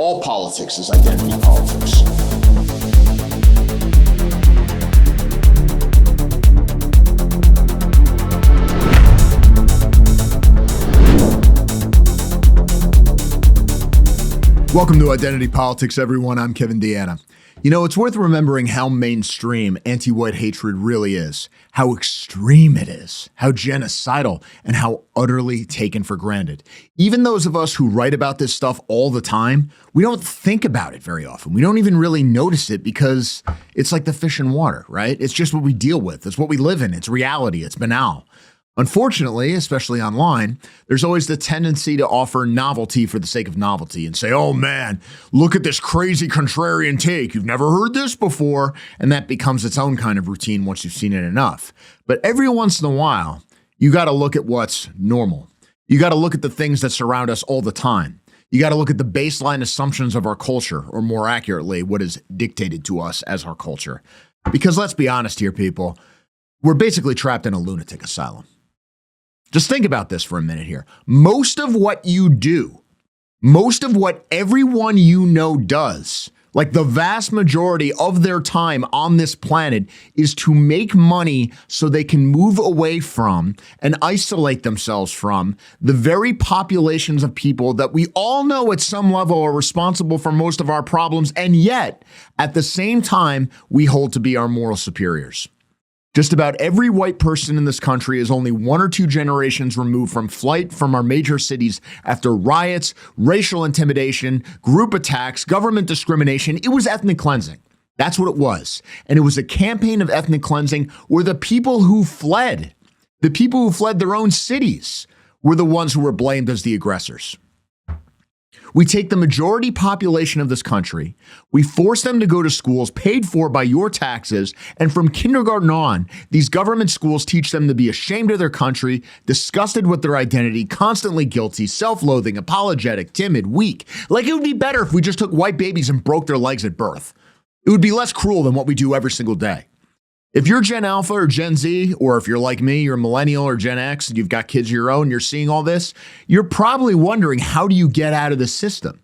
All politics is identity politics. Welcome to Identity Politics, everyone. I'm DeAnna. You know, it's worth remembering how mainstream anti-white hatred really is, how extreme it is, how genocidal, and how utterly taken for granted. Even those of us who write about this stuff all the time, we don't think about it very often. We don't even really notice it because it's like the fish in water, right? It's just what we deal with. It's what we live in. It's reality. It's banal. Unfortunately, especially online, there's always the tendency to offer novelty for the sake of novelty and say, oh man, look at this crazy contrarian take. You've never heard this before. And that becomes its own kind of routine once you've seen it enough. But every once in a while, you got to look at what's normal. You got to look at the things that surround us all the time. You got to look at the baseline assumptions of our culture, or more accurately, what is dictated to us as our culture. Because let's be honest here, people, we're basically trapped in a lunatic asylum. Just think about this for a minute here. Most of what you do, most of what everyone you know does, like the vast majority of their time on this planet, is to make money so they can move away from and isolate themselves from the very populations of people that we all know at some level are responsible for most of our problems, and yet, at the same time, we hold to be our moral superiors. Just about every white person in this country is only 1 or 2 generations removed from flight from our major cities after riots, racial intimidation, group attacks, government discrimination. It was ethnic cleansing. That's what it was. And it was a campaign of ethnic cleansing where the people who fled their own cities, were the ones who were blamed as the aggressors. We take the majority population of this country, we force them to go to schools paid for by your taxes, and from kindergarten on, these government schools teach them to be ashamed of their country, disgusted with their identity, constantly guilty, self-loathing, apologetic, timid, weak. Like it would be better if we just took white babies and broke their legs at birth. It would be less cruel than what we do every single day. If you're Gen Alpha or Gen Z, or if you're like me, you're a millennial or Gen X, and you've got kids of your own, and you're seeing all this, you're probably wondering, how do you get out of the system?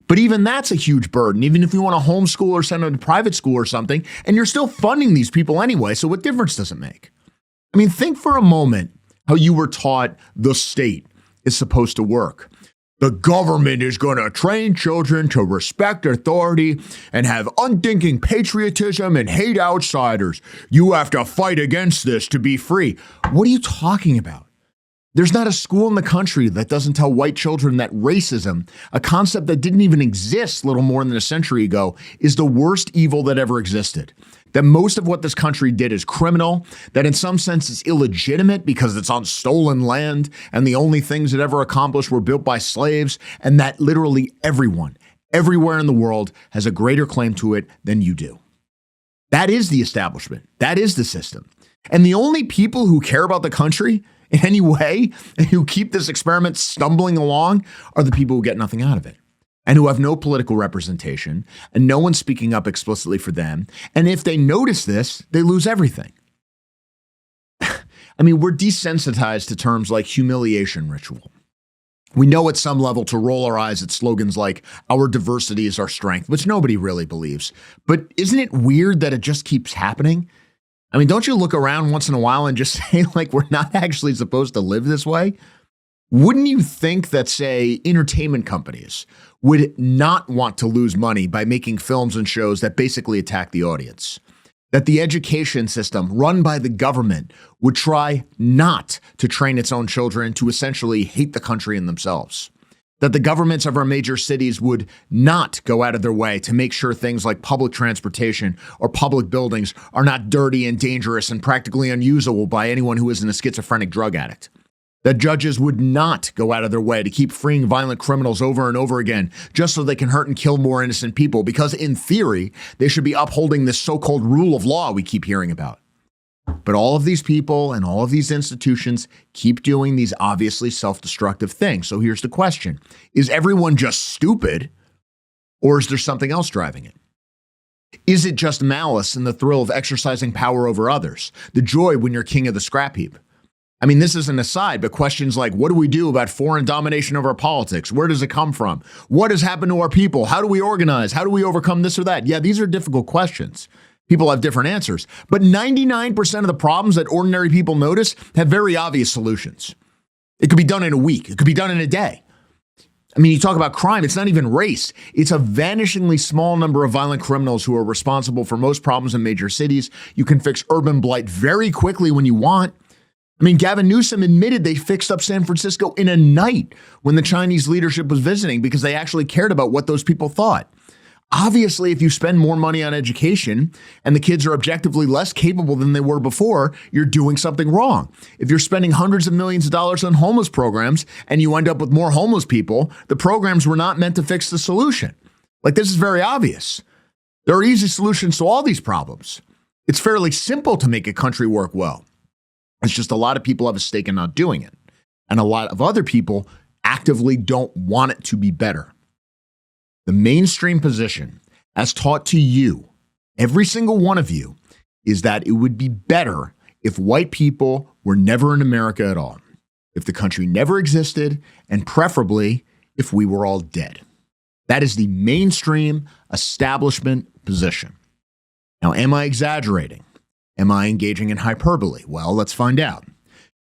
But even that's a huge burden, even if you want to homeschool or send them to private school or something, and you're still funding these people anyway, so what difference does it make? I mean, think for a moment how you were taught the state is supposed to work. The government is going to train children to respect authority and have unthinking patriotism and hate outsiders. You have to fight against this to be free. What are you talking about? There's not a school in the country that doesn't tell white children that racism, a concept that didn't even exist little more than a century ago, is the worst evil that ever existed. That most of what this country did is criminal, that in some sense it's illegitimate because it's on stolen land and the only things it ever accomplished were built by slaves, and that literally everyone, everywhere in the world has a greater claim to it than you do. That is the establishment. That is the system. And the only people who care about the country in any way and who keep this experiment stumbling along are the people who get nothing out of it, and who have no political representation, and no one speaking up explicitly for them. And if they notice this, they lose everything. I mean, we're desensitized to terms like humiliation ritual. We know at some level to roll our eyes at slogans like, our diversity is our strength, which nobody really believes. But isn't it weird that it just keeps happening? I mean, don't you look around once in a while and just say, like, we're not actually supposed to live this way? Wouldn't you think that, say, entertainment companies would not want to lose money by making films and shows that basically attack the audience? That the education system run by the government would try not to train its own children to essentially hate the country and themselves? That the governments of our major cities would not go out of their way to make sure things like public transportation or public buildings are not dirty and dangerous and practically unusable by anyone who isn't a schizophrenic drug addict? That judges would not go out of their way to keep freeing violent criminals over and over again just so they can hurt and kill more innocent people, because in theory, they should be upholding this so-called rule of law we keep hearing about. But all of these people and all of these institutions keep doing these obviously self-destructive things. So here's the question. Is everyone just stupid, or is there something else driving it? Is it just malice and the thrill of exercising power over others? The joy when you're king of the scrap heap? I mean, this is an aside, but questions like, what do we do about foreign domination of our politics? Where does it come from? What has happened to our people? How do we organize? How do we overcome this or that? Yeah, these are difficult questions. People have different answers. But 99% of the problems that ordinary people notice have very obvious solutions. It could be done in a week. It could be done in a day. I mean, you talk about crime, it's not even race. It's a vanishingly small number of violent criminals who are responsible for most problems in major cities. You can fix urban blight very quickly when you want. I mean, Gavin Newsom admitted they fixed up San Francisco in a night when the Chinese leadership was visiting because they actually cared about what those people thought. Obviously, if you spend more money on education and the kids are objectively less capable than they were before, you're doing something wrong. If you're spending hundreds of millions of dollars on homeless programs and you end up with more homeless people, the programs were not meant to fix the solution. Like, this is very obvious. There are easy solutions to all these problems. It's fairly simple to make a country work well. It's just a lot of people have a stake in not doing it. And a lot of other people actively don't want it to be better. The mainstream position, as taught to you, every single one of you, is that it would be better if white people were never in America at all, if the country never existed, and preferably if we were all dead. That is the mainstream establishment position. Now, am I exaggerating? Am I engaging in hyperbole? Well, let's find out.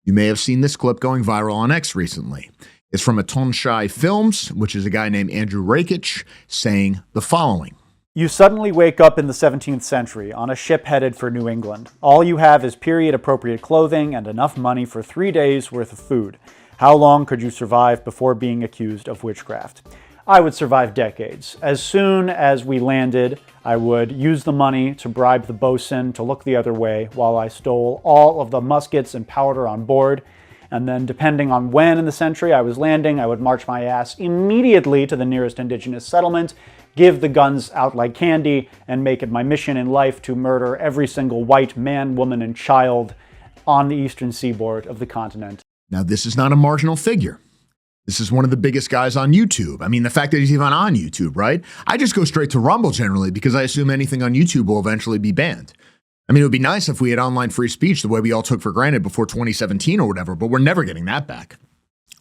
You may have seen this clip going viral on X recently. It's from Atonshai Films, which is a guy named Andrew Rakich, saying the following. You suddenly wake up in the 17th century on a ship headed for New England. All you have is period-appropriate clothing and enough money for 3 days' worth of food. How long could you survive before being accused of witchcraft? I would survive decades. As soon as we landed, I would use the money to bribe the bosun to look the other way while I stole all of the muskets and powder on board. And then, depending on when in the century I was landing, I would march my ass immediately to the nearest indigenous settlement, give the guns out like candy, and make it my mission in life to murder every single white man, woman, and child on the eastern seaboard of the continent. Now, this is not a marginal figure. This is one of the biggest guys on YouTube. I mean, the fact that he's even on YouTube, right? I just go straight to Rumble generally because I assume anything on YouTube will eventually be banned. I mean, it would be nice if we had online free speech the way we all took for granted before 2017 or whatever, but we're never getting that back.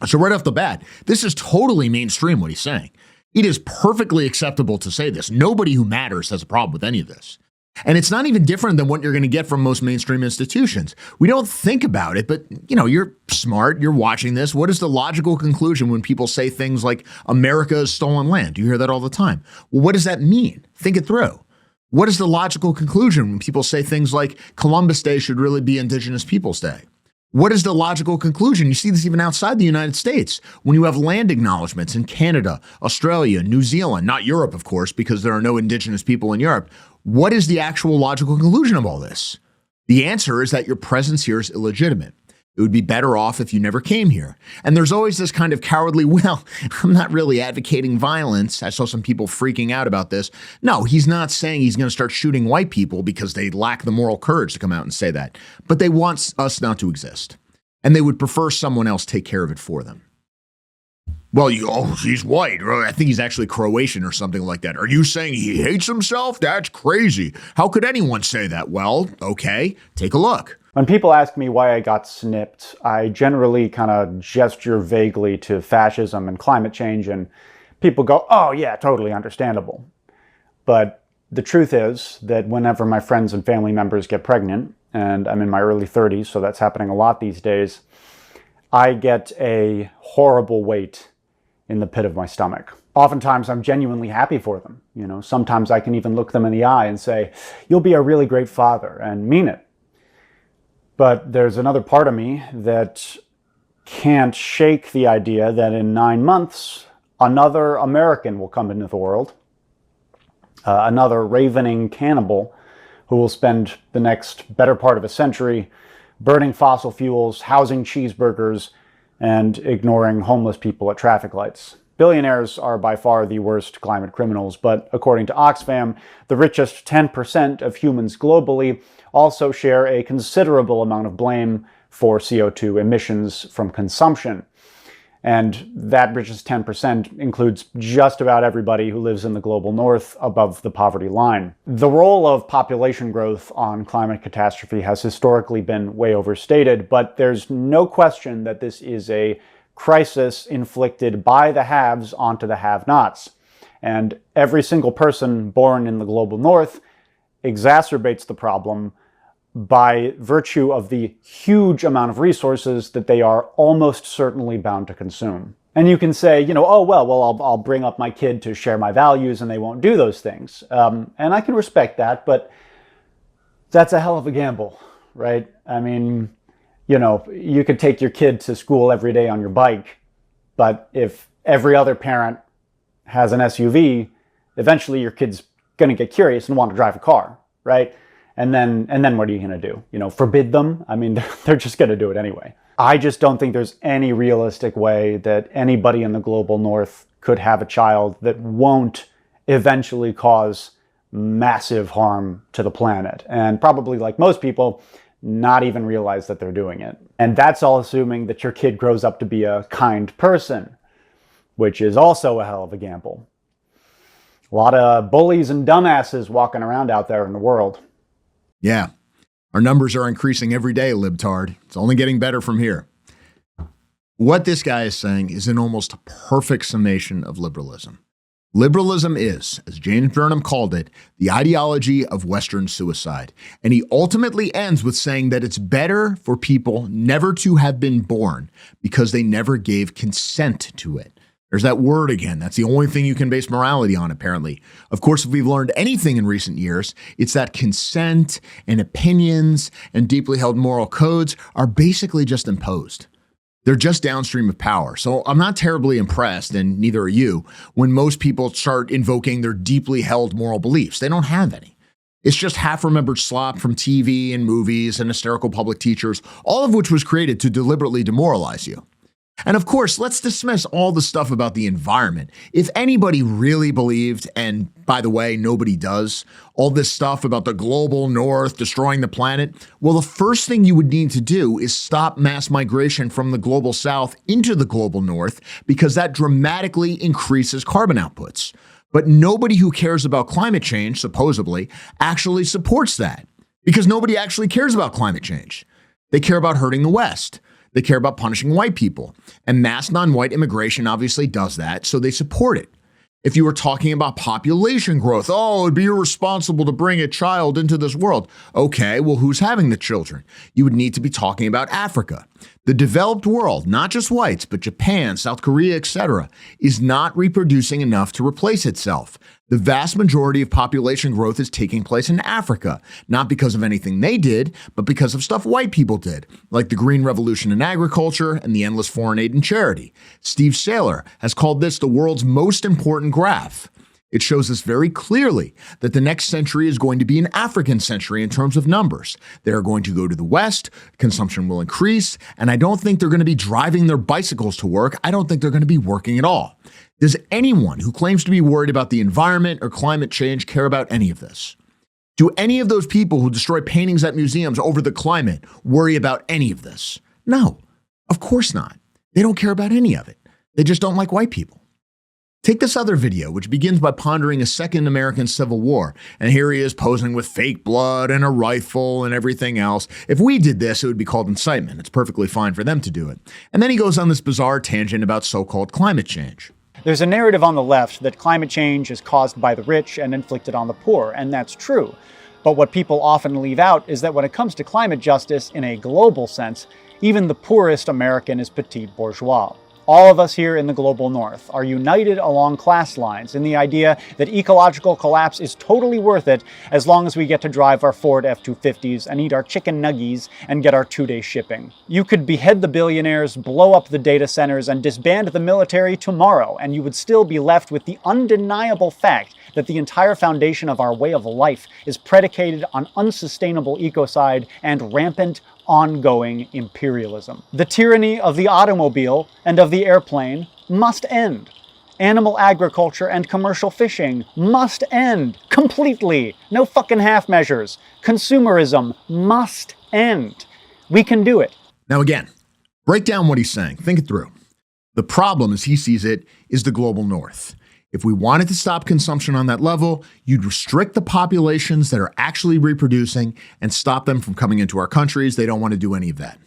So right off the bat, this is totally mainstream what he's saying. It is perfectly acceptable to say this. Nobody who matters has a problem with any of this. And it's not even different than what you're going to get from most mainstream institutions. We don't think about it, but you're smart, you're watching this. What is the logical conclusion when people say things like America is stolen land? You hear that all the time. Well, what does that mean? Think it through. What is the logical conclusion when people say things like Columbus Day should really be Indigenous Peoples Day? What is the logical conclusion? You see this even outside the United States when you have land acknowledgments in Canada, Australia, New Zealand, not Europe, of course, because there are no Indigenous people in Europe. What is the actual logical conclusion of all this? The answer is that your presence here is illegitimate. It would be better off if you never came here. And there's always this kind of cowardly, well, I'm not really advocating violence. I saw some people freaking out about this. No, he's not saying he's going to start shooting white people because they lack the moral courage to come out and say that. But they want us not to exist. And they would prefer someone else take care of it for them. Well, he's white. I think he's actually Croatian or something like that. Are you saying he hates himself? That's crazy. How could anyone say that? Well, okay, take a look. When people ask me why I got snipped, I generally kind of gesture vaguely to fascism and climate change, and people go, oh yeah, totally understandable. But the truth is that whenever my friends and family members get pregnant, and I'm in my early 30s, so that's happening a lot these days, I get a horrible weight in the pit of my stomach. Oftentimes I'm genuinely happy for them. Sometimes I can even look them in the eye and say, you'll be a really great father, and mean it. But there's another part of me that can't shake the idea that in 9 months, another American will come into the world, another ravening cannibal who will spend the next better part of a century burning fossil fuels, housing cheeseburgers, and ignoring homeless people at traffic lights. Billionaires are by far the worst climate criminals, but according to Oxfam, the richest 10% of humans globally also share a considerable amount of blame for CO2 emissions from consumption. And that richest 10% includes just about everybody who lives in the global north above the poverty line. The role of population growth on climate catastrophe has historically been way overstated, but there's no question that this is a crisis inflicted by the haves onto the have-nots. And every single person born in the global north exacerbates the problem by virtue of the huge amount of resources that they are almost certainly bound to consume. And you can say, oh, well, I'll bring up my kid to share my values and they won't do those things. And I can respect that, but that's a hell of a gamble, right? I mean, you could take your kid to school every day on your bike, but if every other parent has an SUV, eventually your kid's going to get curious and want to drive a car, right? And then what are you going to do? Forbid them? I mean, they're just going to do it anyway. I just don't think there's any realistic way that anybody in the global north could have a child that won't eventually cause massive harm to the planet. And probably, like most people, not even realize that they're doing it. And that's all assuming that your kid grows up to be a kind person, which is also a hell of a gamble. A lot of bullies and dumbasses walking around out there in the world. Yeah, our numbers are increasing every day, libtard. It's only getting better from here. What this guy is saying is an almost perfect summation of liberalism. Liberalism is, as James Burnham called it, the ideology of Western suicide. And he ultimately ends with saying that it's better for people never to have been born because they never gave consent to it. There's that word again. That's the only thing you can base morality on, apparently. Of course, if we've learned anything in recent years, it's that consent and opinions and deeply held moral codes are basically just imposed. They're just downstream of power. So I'm not terribly impressed, and neither are you, when most people start invoking their deeply held moral beliefs. They don't have any. It's just half-remembered slop from TV and movies and hysterical public teachers, all of which was created to deliberately demoralize you. And of course, let's dismiss all the stuff about the environment. If anybody really believed, and by the way, nobody does, all this stuff about the global north destroying the planet, well, the first thing you would need to do is stop mass migration from the global south into the global north, because that dramatically increases carbon outputs. But nobody who cares about climate change, supposedly, actually supports that, because nobody actually cares about climate change. They care about hurting the West. They care about punishing white people. And mass non-white immigration obviously does that, so they support it. If you were talking about population growth, it'd be irresponsible to bring a child into this world. Okay, well, who's having the children? You would need to be talking about Africa. The developed world, not just whites, but Japan, South Korea, etc., is not reproducing enough to replace itself. The vast majority of population growth is taking place in Africa, not because of anything they did, but because of stuff white people did, like the Green Revolution in agriculture and the endless foreign aid and charity. Steve Saylor has called this the world's most important graph. It shows us very clearly that the next century is going to be an African century in terms of numbers. They're going to go to the West, consumption will increase, and I don't think they're going to be driving their bicycles to work. I don't think they're going to be working at all. Does anyone who claims to be worried about the environment or climate change care about any of this? Do any of those people who destroy paintings at museums over the climate worry about any of this? No, of course not. They don't care about any of it. They just don't like white people. Take this other video, which begins by pondering a second American Civil War. And here he is posing with fake blood and a rifle and everything else. If we did this, it would be called incitement. It's perfectly fine for them to do it. And then he goes on this bizarre tangent about so-called climate change. There's a narrative on the left that climate change is caused by the rich and inflicted on the poor, and that's true. But what people often leave out is that when it comes to climate justice in a global sense, even the poorest American is petit bourgeois. All of us here in the global north are united along class lines in the idea that ecological collapse is totally worth it as long as we get to drive our Ford F-250s and eat our chicken nuggies and get our 2-day shipping. You could behead the billionaires, blow up the data centers, and disband the military tomorrow, and you would still be left with the undeniable fact that the entire foundation of our way of life is predicated on unsustainable ecocide and rampant, ongoing imperialism. The tyranny of the automobile and of the airplane must end. Animal agriculture and commercial fishing must end completely. No fucking half measures. Consumerism must end. We can do it. Now again, break down what he's saying. Think it through. The problem, as he sees it, is the global north. If we wanted to stop consumption on that level, you'd restrict the populations that are actually reproducing and stop them from coming into our countries. They don't want to do any of that.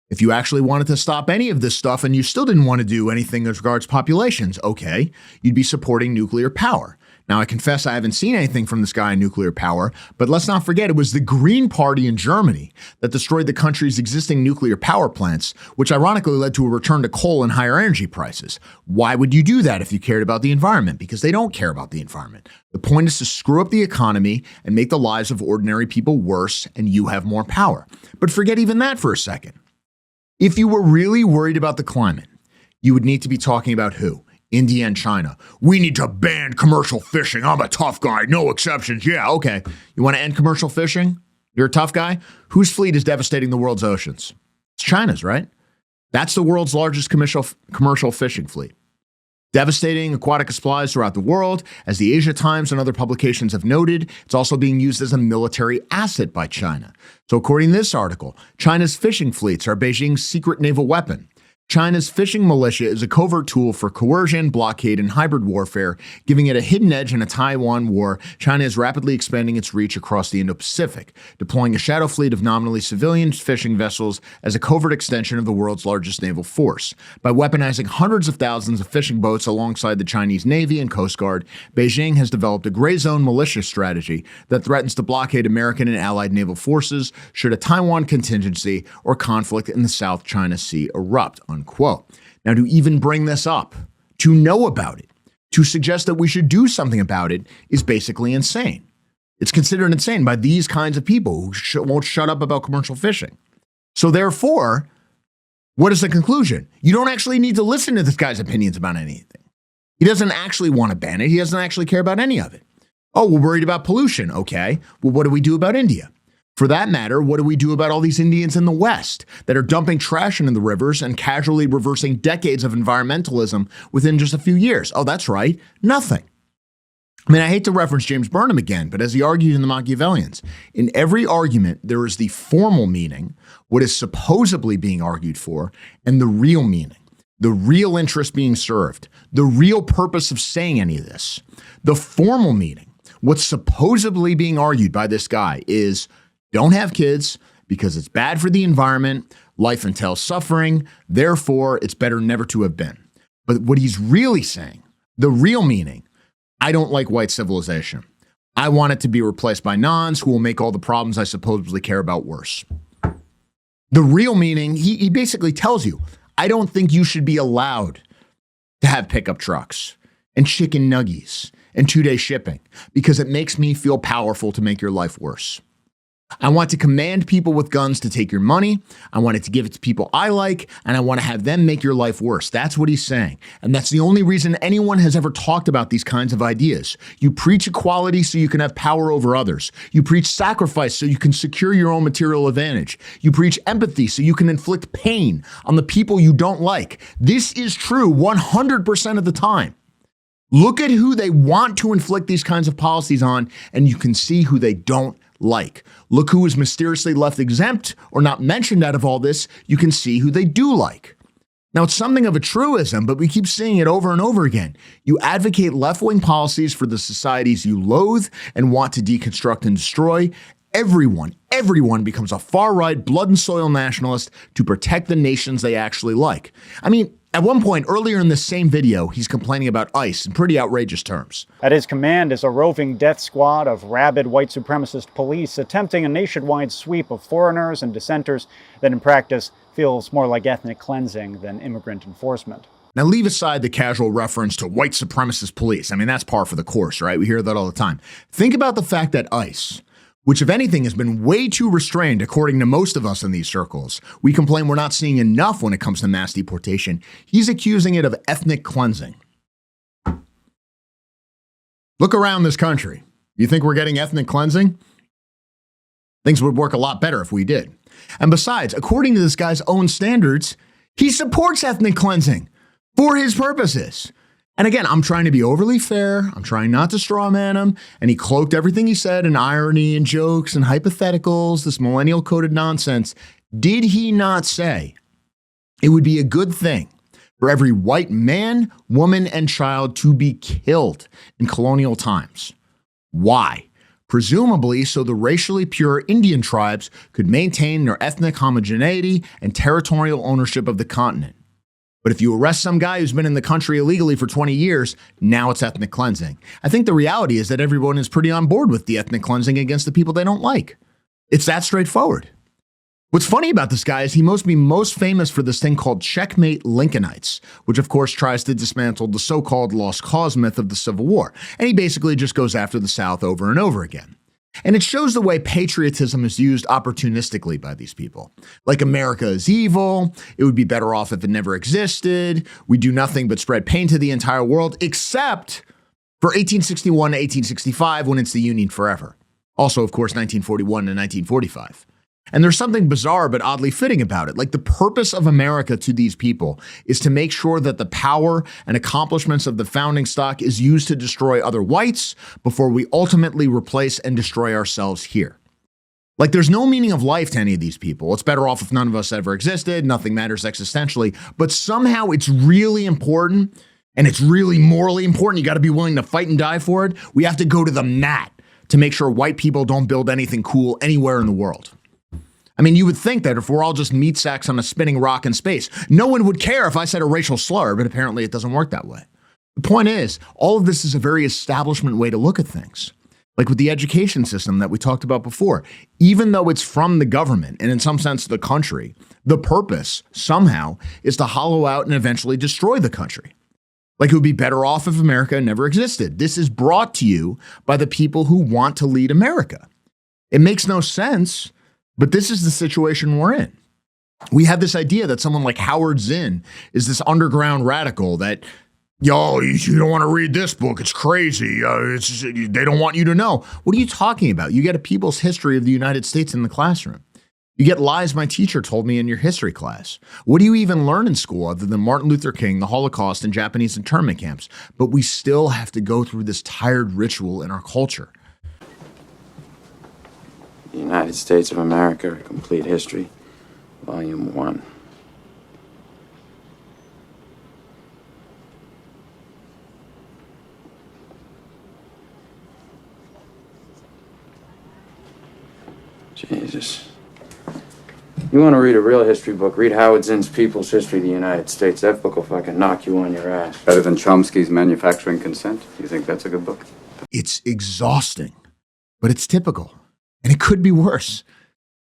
If you actually wanted to stop any of this stuff and you still didn't want to do anything as regards populations, okay, you'd be supporting nuclear power. Now, I confess I haven't seen anything from this guy on nuclear power, but let's not forget it was the Green Party in Germany that destroyed the country's existing nuclear power plants, which ironically led to a return to coal and higher energy prices. Why would you do that if you cared about the environment? Because they don't care about the environment. The point is to screw up the economy and make the lives of ordinary people worse, and you have more power. But forget even that for a second. If you were really worried about the climate, you would need to be talking about who? India and China. We need to ban commercial fishing. I'm a tough guy. No exceptions. Yeah, okay. You want to end commercial fishing? You're a tough guy? Whose fleet is devastating the world's oceans? It's China's, right? That's the world's largest commercial fishing fleet. Devastating aquatic supplies throughout the world. As the Asia Times and other publications have noted, it's also being used as a military asset by China. So according to this article, China's fishing fleets are Beijing's secret naval weapon. China's fishing militia is a covert tool for coercion, blockade, and hybrid warfare, giving it a hidden edge in a Taiwan war. China is rapidly expanding its reach across the Indo-Pacific, deploying a shadow fleet of nominally civilian fishing vessels as a covert extension of the world's largest naval force. By weaponizing hundreds of thousands of fishing boats alongside the Chinese Navy and Coast Guard, Beijing has developed a gray zone militia strategy that threatens to blockade American and allied naval forces should a Taiwan contingency or conflict in the South China Sea erupt. Unquote. Now, to even bring this up, to know about it, to suggest that we should do something about it is basically insane. It's considered insane by these kinds of people who won't shut up about commercial fishing. So therefore, what is the conclusion? You don't actually need to listen to this guy's opinions about anything. He doesn't actually want to ban it. He doesn't actually care about any of it. Oh, we're worried about pollution. Okay. Well, what do we do about India? For that matter, what do we do about all these Indians in the West that are dumping trash into the rivers and casually reversing decades of environmentalism within just a few years? Oh, that's right, nothing. I mean, I hate to reference James Burnham again, but as he argued in the Machiavellians, in every argument, there is the formal meaning, what is supposedly being argued for, and the real meaning, the real interest being served, the real purpose of saying any of this. The formal meaning, what's supposedly being argued by this guy is don't have kids because it's bad for the environment, life entails suffering, therefore it's better never to have been. But what he's really saying, the real meaning, I don't like white civilization. I want it to be replaced by nons who will make all the problems I supposedly care about worse. The real meaning, he basically tells you, I don't think you should be allowed to have pickup trucks and chicken nuggies and 2-day shipping because it makes me feel powerful to make your life worse. I want to command people with guns to take your money. I want it to give it to people I like, and I want to have them make your life worse. That's what he's saying. And that's the only reason anyone has ever talked about these kinds of ideas. You preach equality so you can have power over others. You preach sacrifice so you can secure your own material advantage. You preach empathy so you can inflict pain on the people you don't like. This is true 100% of the time. Look at who they want to inflict these kinds of policies on, and you can see who they don't like. Look who is mysteriously left exempt or not mentioned out of all this. You can see who they do like. Now, it's something of a truism, but we keep seeing it over and over again. You advocate left-wing policies for the societies you loathe and want to deconstruct and destroy. Everyone becomes a far-right, blood and soil nationalist to protect the nations they actually like. I mean, at one point earlier in this same video, he's complaining about ICE in pretty outrageous terms. At his command is a roving death squad of rabid white supremacist police attempting a nationwide sweep of foreigners and dissenters that in practice feels more like ethnic cleansing than immigrant enforcement. Now, leave aside the casual reference to white supremacist police. I mean, that's par for the course, right? We hear that all the time. Think about the fact that ICE, which if anything has been way too restrained according to most of us in these circles. We complain we're not seeing enough when it comes to mass deportation. He's accusing it of ethnic cleansing. Look around this country. You think we're getting ethnic cleansing? Things would work a lot better if we did. And besides, according to this guy's own standards, he supports ethnic cleansing for his purposes. And again, I'm trying to be overly fair. I'm trying not to strawman him. And he cloaked everything he said in irony and jokes and hypotheticals, this millennial coded nonsense. Did he not say it would be a good thing for every white man, woman, and child to be killed in colonial times. Why? Presumably so the racially pure Indian tribes could maintain their ethnic homogeneity and territorial ownership of the continent. But if you arrest some guy who's been in the country illegally for 20 years, now it's ethnic cleansing. I think the reality is that everyone is pretty on board with the ethnic cleansing against the people they don't like. It's that straightforward. What's funny about this guy is he must be most famous for this thing called Checkmate Lincolnites, which of course tries to dismantle the so-called lost cause myth of the Civil War. And he basically just goes after the South over and over again. And it shows the way patriotism is used opportunistically by these people. Like America is evil, it would be better off if it never existed, we do nothing but spread pain to the entire world, except for 1861 to 1865 when it's the Union forever. Also, of course, 1941 to 1945. And there's something bizarre but oddly fitting about it. Like the purpose of America to these people is to make sure that the power and accomplishments of the founding stock is used to destroy other whites before we ultimately replace and destroy ourselves here. Like there's no meaning of life to any of these people. It's better off if none of us ever existed. Nothing matters existentially. But somehow it's really important and it's really morally important. You got to be willing to fight and die for it. We have to go to the mat to make sure white people don't build anything cool anywhere in the world. I mean, you would think that if we're all just meat sacks on a spinning rock in space, no one would care if I said a racial slur, but apparently it doesn't work that way. The point is, all of this is a very establishment way to look at things. Like with the education system that we talked about before, even though it's from the government and in some sense the country, the purpose somehow is to hollow out and eventually destroy the country. Like it would be better off if America never existed. This is brought to you by the people who want to lead America. It makes no sense. But this is the situation we're in. We have this idea that someone like Howard Zinn is this underground radical that, yo, you don't want to read this book. It's crazy. They don't want you to know. What are you talking about? You get a people's history of the United States in the classroom. You get lies my teacher told me in your history class. What do you even learn in school other than Martin Luther King, the Holocaust, and Japanese internment camps? But we still have to go through this tired ritual in our culture. The United States of America, A Complete History, Volume 1. Jesus. You want to read a real history book, read Howard Zinn's People's History of the United States. That book will fucking knock you on your ass. Better than Chomsky's Manufacturing Consent? You think that's a good book? It's exhausting, but it's typical. And it could be worse.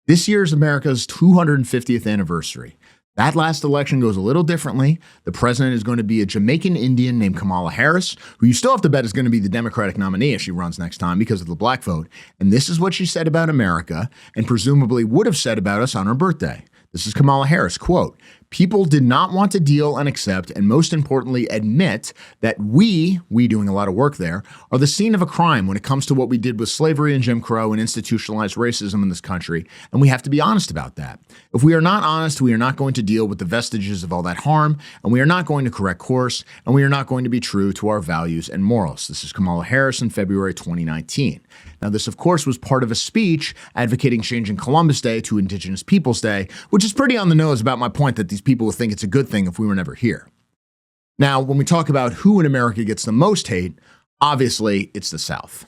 This year is America's 250th anniversary. That last election goes a little differently. The president is going to be a Jamaican Indian named Kamala Harris, who you still have to bet is going to be the Democratic nominee if she runs next time because of the black vote. And this is what she said about America and presumably would have said about us on her birthday. This is Kamala Harris, quote, "People did not want to deal and accept, and most importantly, admit that we doing a lot of work there, are the scene of a crime when it comes to what we did with slavery and Jim Crow and institutionalized racism in this country, and we have to be honest about that. If we are not honest, we are not going to deal with the vestiges of all that harm, and we are not going to correct course, and we are not going to be true to our values and morals." This is Kamala Harris in February 2019. Now, this, of course, was part of a speech advocating changing Columbus Day to Indigenous Peoples Day, which is pretty on the nose about my point that these people would think it's a good thing if we were never here. Now, when we talk about who in America gets the most hate, obviously it's the South.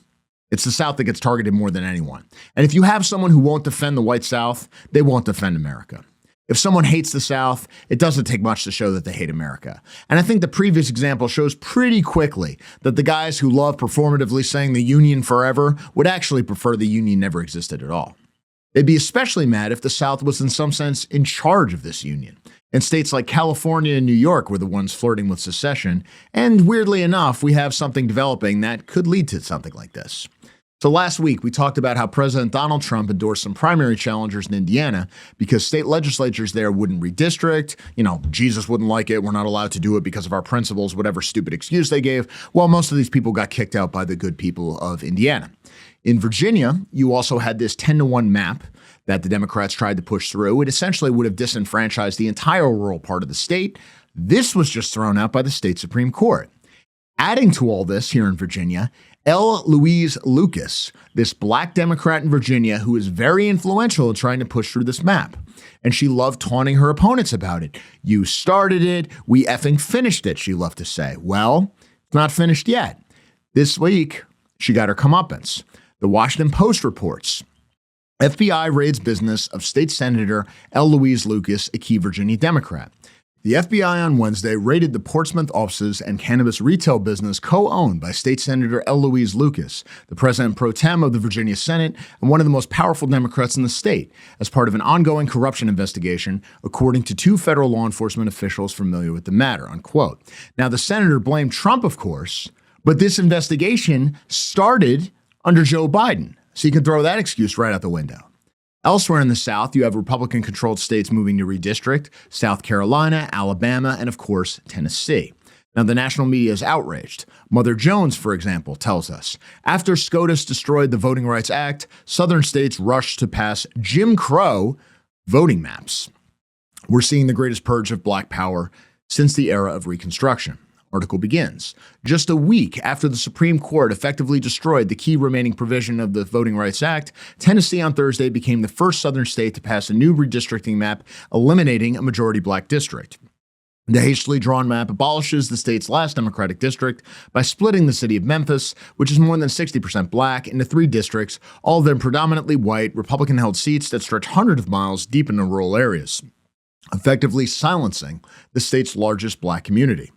It's the South that gets targeted more than anyone. And if you have someone who won't defend the white South, they won't defend America. If someone hates the South, it doesn't take much to show that they hate America. And I think the previous example shows pretty quickly that the guys who love performatively saying the Union forever would actually prefer the Union never existed at all. They'd be especially mad if the South was in some sense in charge of this Union. And states like California and New York were the ones flirting with secession. And weirdly enough, we have something developing that could lead to something like this. So last week, we talked about how President Donald Trump endorsed some primary challengers in Indiana because state legislatures there wouldn't redistrict. Jesus wouldn't like it. We're not allowed to do it because of our principles, whatever stupid excuse they gave. Well, most of these people got kicked out by the good people of Indiana. In Virginia, you also had this 10-to-1 map that the Democrats tried to push through. It essentially would have disenfranchised the entire rural part of the state. This was just thrown out by the state Supreme Court. Adding to all this here in Virginia, L. Louise Lucas, this black Democrat in Virginia who is very influential in trying to push through this map. And she loved taunting her opponents about it. You started it, we effing finished it, she loved to say. Well, it's not finished yet. This week, she got her comeuppance. The Washington Post reports, FBI raids business of State Senator L. Louise Lucas, a key Virginia Democrat. The FBI on Wednesday raided the Portsmouth offices and cannabis retail business co-owned by State Senator L. Louise Lucas, the president pro tem of the Virginia Senate and one of the most powerful Democrats in the state, as part of an ongoing corruption investigation, according to two federal law enforcement officials familiar with the matter, unquote. Now, the senator blamed Trump, of course, but this investigation started under Joe Biden, so you can throw that excuse right out the window. Elsewhere in the South, you have Republican-controlled states moving to redistrict, South Carolina, Alabama, and of course, Tennessee. Now, the national media is outraged. Mother Jones, for example, tells us, after SCOTUS destroyed the Voting Rights Act, southern states rushed to pass Jim Crow voting maps. We're seeing the greatest purge of black power since the era of Reconstruction. Article begins. Just a week after the Supreme Court effectively destroyed the key remaining provision of the Voting Rights Act, Tennessee on Thursday became the first southern state to pass a new redistricting map, eliminating a majority black district. The hastily drawn map abolishes the state's last Democratic district by splitting the city of Memphis, which is more than 60% black, into three districts, all of them predominantly white, Republican-held seats that stretch hundreds of miles deep into rural areas, effectively silencing the state's largest black community.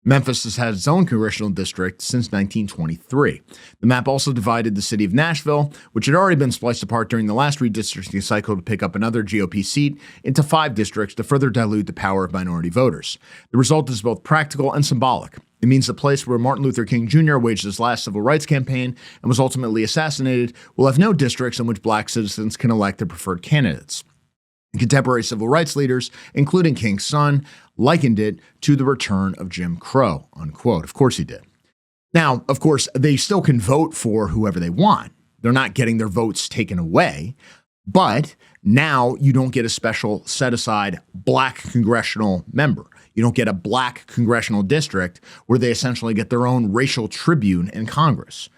Memphis has had its own congressional district since 1923. The map also divided the city of Nashville, which had already been spliced apart during the last redistricting cycle to pick up another GOP seat, into 5 districts to further dilute the power of minority voters. The result is both practical and symbolic. It means the place where Martin Luther King Jr. waged his last civil rights campaign and was ultimately assassinated will have no districts in which black citizens can elect their preferred candidates. Contemporary civil rights leaders, including King's son, likened it to the return of Jim Crow, unquote. Of course he did. Now, of course, they still can vote for whoever they want. They're not getting their votes taken away. But now you don't get a special set-aside black congressional member. You don't get a black congressional district where they essentially get their own racial tribune in Congress.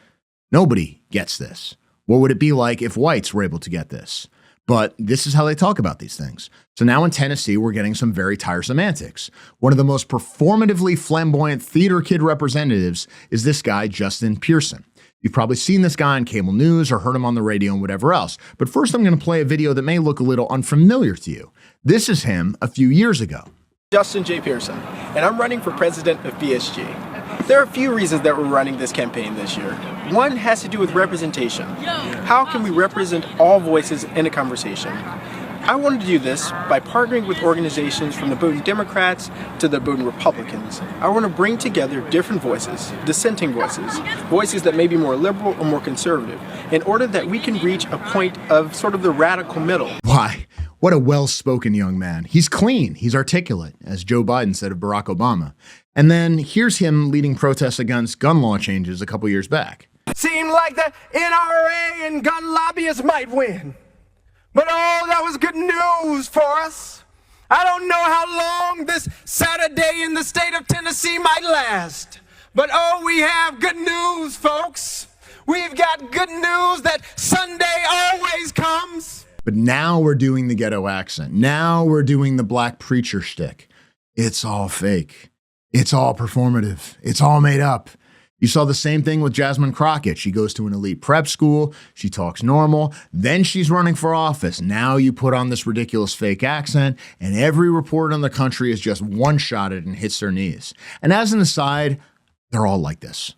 Nobody gets this. What would it be like if whites were able to get this? But this is how they talk about these things. So now in Tennessee, we're getting some very tiresome antics. One of the most performatively flamboyant theater kid representatives is this guy, Justin Pearson. You've probably seen this guy on cable news or heard him on the radio and whatever else. But first, I'm going to play a video that may look a little unfamiliar to you. This is him a few years ago. Justin J. Pearson, and I'm running for president of BSG. There are a few reasons that we're running this campaign this year. One has to do with representation. How can we represent all voices in a conversation? I wanted to do this by partnering with organizations from the Boone Democrats to the Boone Republicans. I want to bring together different voices, dissenting voices, voices that may be more liberal or more conservative, in order that we can reach a point of sort of the radical middle. Why? What a well-spoken young man. He's clean. He's articulate, as Joe Biden said of Barack Obama. And then here's him leading protests against gun law changes a couple years back. Seemed like the NRA and gun lobbyists might win. But oh, that was good news for us. I don't know how long this Saturday in the state of Tennessee might last. But oh, we have good news, folks. We've got good news that Sunday always comes. But now we're doing the ghetto accent. Now we're doing the black preacher shtick. It's all fake. It's all performative. It's all made up. You saw the same thing with Jasmine Crockett. She goes to an elite prep school. She talks normal. Then she's running for office. Now you put on this ridiculous fake accent, and every reporter in the country is just one-shotted and hits their knees. And as an aside, they're all like this.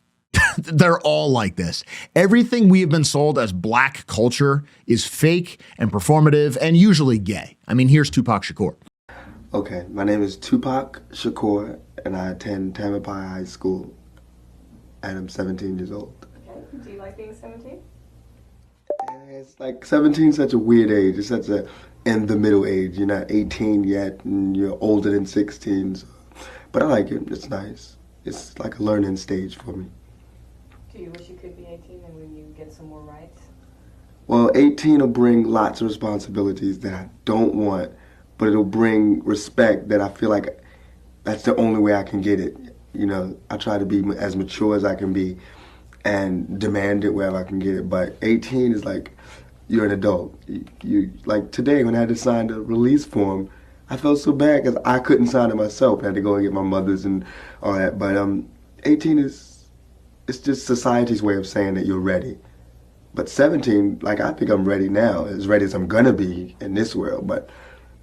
They're all like this. Everything we have been sold as black culture is fake and performative and usually gay. I mean, here's Tupac Shakur. Okay, my name is Tupac Shakur, and I attend Tamalpais High School, and I'm 17 years old. Okay. Do you like being 17? It's like 17 is such a weird age. It's such a in the middle age. You're not 18 yet, and you're older than 16. So. But I like it. It's nice. It's like a learning stage for me. Do you wish you could be 18 and when you get some more rights? Well, 18 will bring lots of responsibilities that I don't want, but it'll bring respect that I feel like that's the only way I can get it. You know, I try to be as mature as I can be and demand it wherever I can get it. But 18 is like, you're an adult. You like today when I had to sign the release form, I felt so bad because I couldn't sign it myself. I had to go and get my mother's and all that. But 18 it's just society's way of saying that you're ready. But 17, like I think I'm ready now, as ready as I'm gonna be in this world. But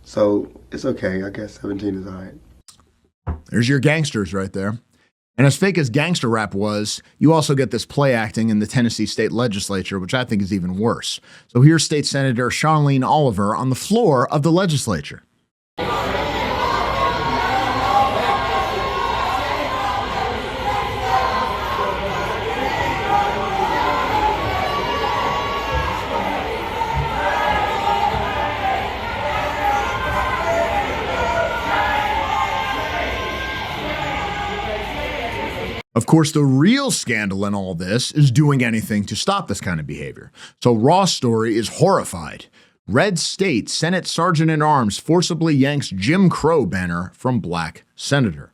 so it's okay. I guess 17 is all right. There's your gangsters right there. And as fake as gangster rap was, you also get this play acting in the Tennessee state legislature, which I think is even worse. So here's State Senator Charlene Oliver on the floor of the legislature. Of course, the real scandal in all this is doing anything to stop this kind of behavior. So Raw's story is horrified. Red State Senate Sergeant-at-Arms forcibly yanks Jim Crow banner from black senator.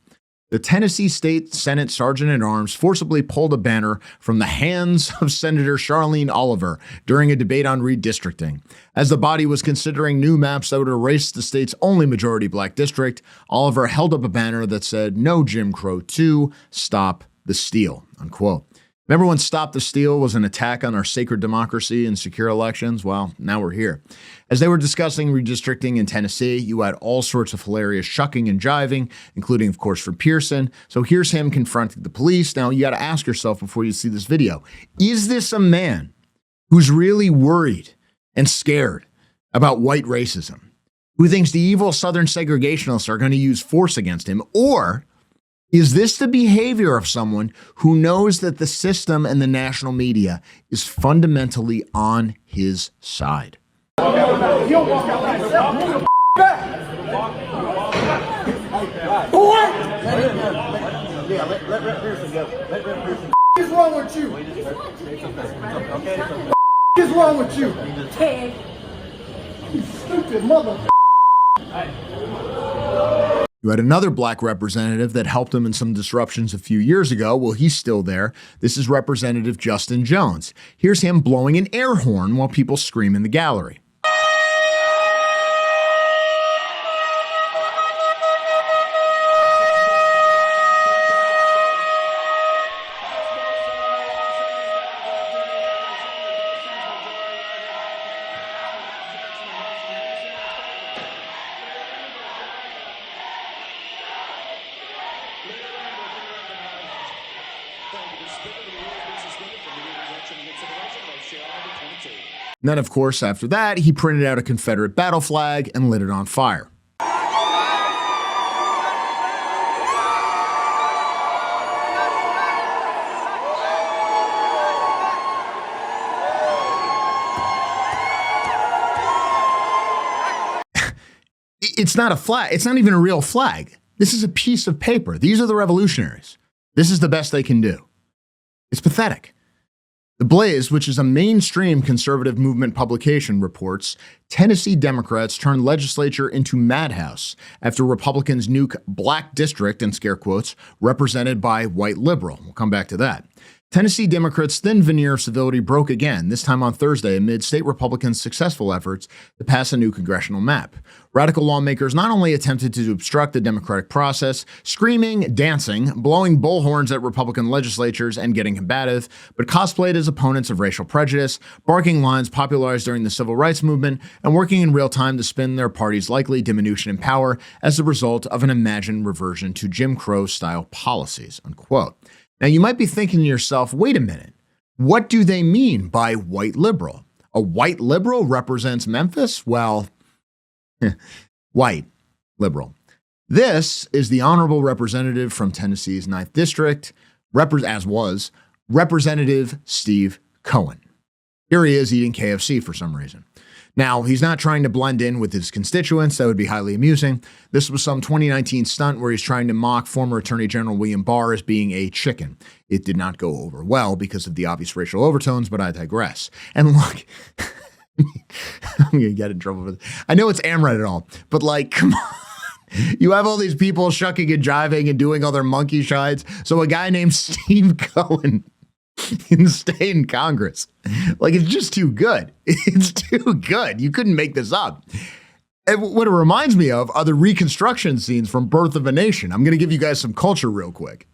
The Tennessee State Senate Sergeant-at-Arms forcibly pulled a banner from the hands of Senator Charlene Oliver during a debate on redistricting. As the body was considering new maps that would erase the state's only majority black district, Oliver held up a banner that said, "No Jim Crow 2, stop the steal," unquote. Remember when Stop the Steal was an attack on our sacred democracy and secure elections? Well, now we're here. As they were discussing redistricting in Tennessee, you had all sorts of hilarious shucking and jiving, including, of course, from Pearson. So here's him confronting the police. Now, you got to ask yourself before you see this video, is this a man who's really worried and scared about white racism, who thinks the evil Southern segregationists are going to use force against him? Or is this the behavior of someone who knows that the system and the national media is fundamentally on his side? What's wrong with you? What's wrong with you? You stupid mother. You had another black representative that helped him in some disruptions a few years ago. Well, he's still there. This is Representative Justin Jones. Here's him blowing an air horn while people scream in the gallery. And then, of course, after that, he printed out a Confederate battle flag and lit it on fire. It's not a flag. It's not even a real flag. This is a piece of paper. These are the revolutionaries. This is the best they can do. It's pathetic. The Blaze, which is a mainstream conservative movement publication, reports Tennessee Democrats turned legislature into madhouse after Republicans nuke black district, in scare quotes, represented by white liberal. We'll come back to that. Tennessee Democrats' thin veneer of civility broke again, this time on Thursday amid state Republicans' successful efforts to pass a new congressional map. Radical lawmakers not only attempted to obstruct the democratic process, screaming, dancing, blowing bullhorns at Republican legislatures and getting combative, but cosplayed as opponents of racial prejudice, barking lines popularized during the civil rights movement, and working in real time to spin their party's likely diminution in power as a result of an imagined reversion to Jim Crow-style policies, unquote. Now, you might be thinking to yourself, wait a minute, what do they mean by white liberal? A white liberal represents Memphis? Well, white liberal. This is the honorable representative from Tennessee's 9th District, as was Representative Steve Cohen. Here he is eating KFC for some reason. Now, he's not trying to blend in with his constituents. That would be highly amusing. This was some 2019 stunt where he's trying to mock former Attorney General William Barr as being a chicken. It did not go over well because of the obvious racial overtones, but I digress. And look, I'm going to get in trouble for this. I know it's AMRED at all, but like, come on. You have all these people shucking and jiving and doing all their monkey shides. So a guy named Steve Cohen and stay in Congress. Like, it's just too good. It's too good. You couldn't make this up. And what it reminds me of are the Reconstruction scenes from Birth of a Nation. I'm going to give you guys some culture real quick.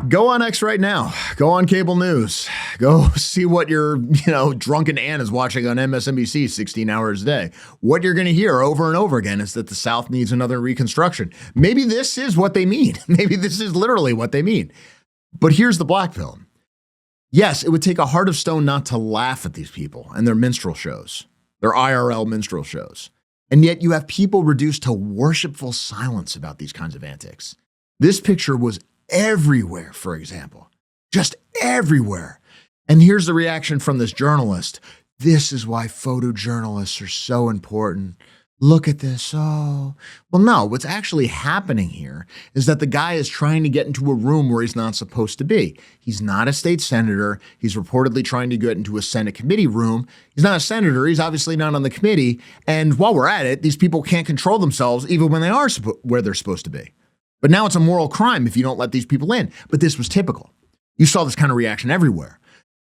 Go on X right now. Go on cable news. Go see what your, drunken aunt is watching on MSNBC 16 hours a day. What you're going to hear over and over again is that the South needs another Reconstruction. Maybe this is what they mean. Maybe this is literally what they mean. But here's the black pill. Yes, it would take a heart of stone not to laugh at these people and their minstrel shows, their IRL minstrel shows. And yet you have people reduced to worshipful silence about these kinds of antics. This picture was everywhere, for example, just everywhere. And here's the reaction from this journalist. This is why photojournalists are so important. Look at this. Oh, well, no, what's actually happening here is that the guy is trying to get into a room where he's not supposed to be. He's not a state senator. He's reportedly trying to get into a Senate committee room. He's not a senator. He's obviously not on the committee. And while we're at it, these people can't control themselves even when they are where they're supposed to be. But now it's a moral crime if you don't let these people in. But this was typical. You saw this kind of reaction everywhere.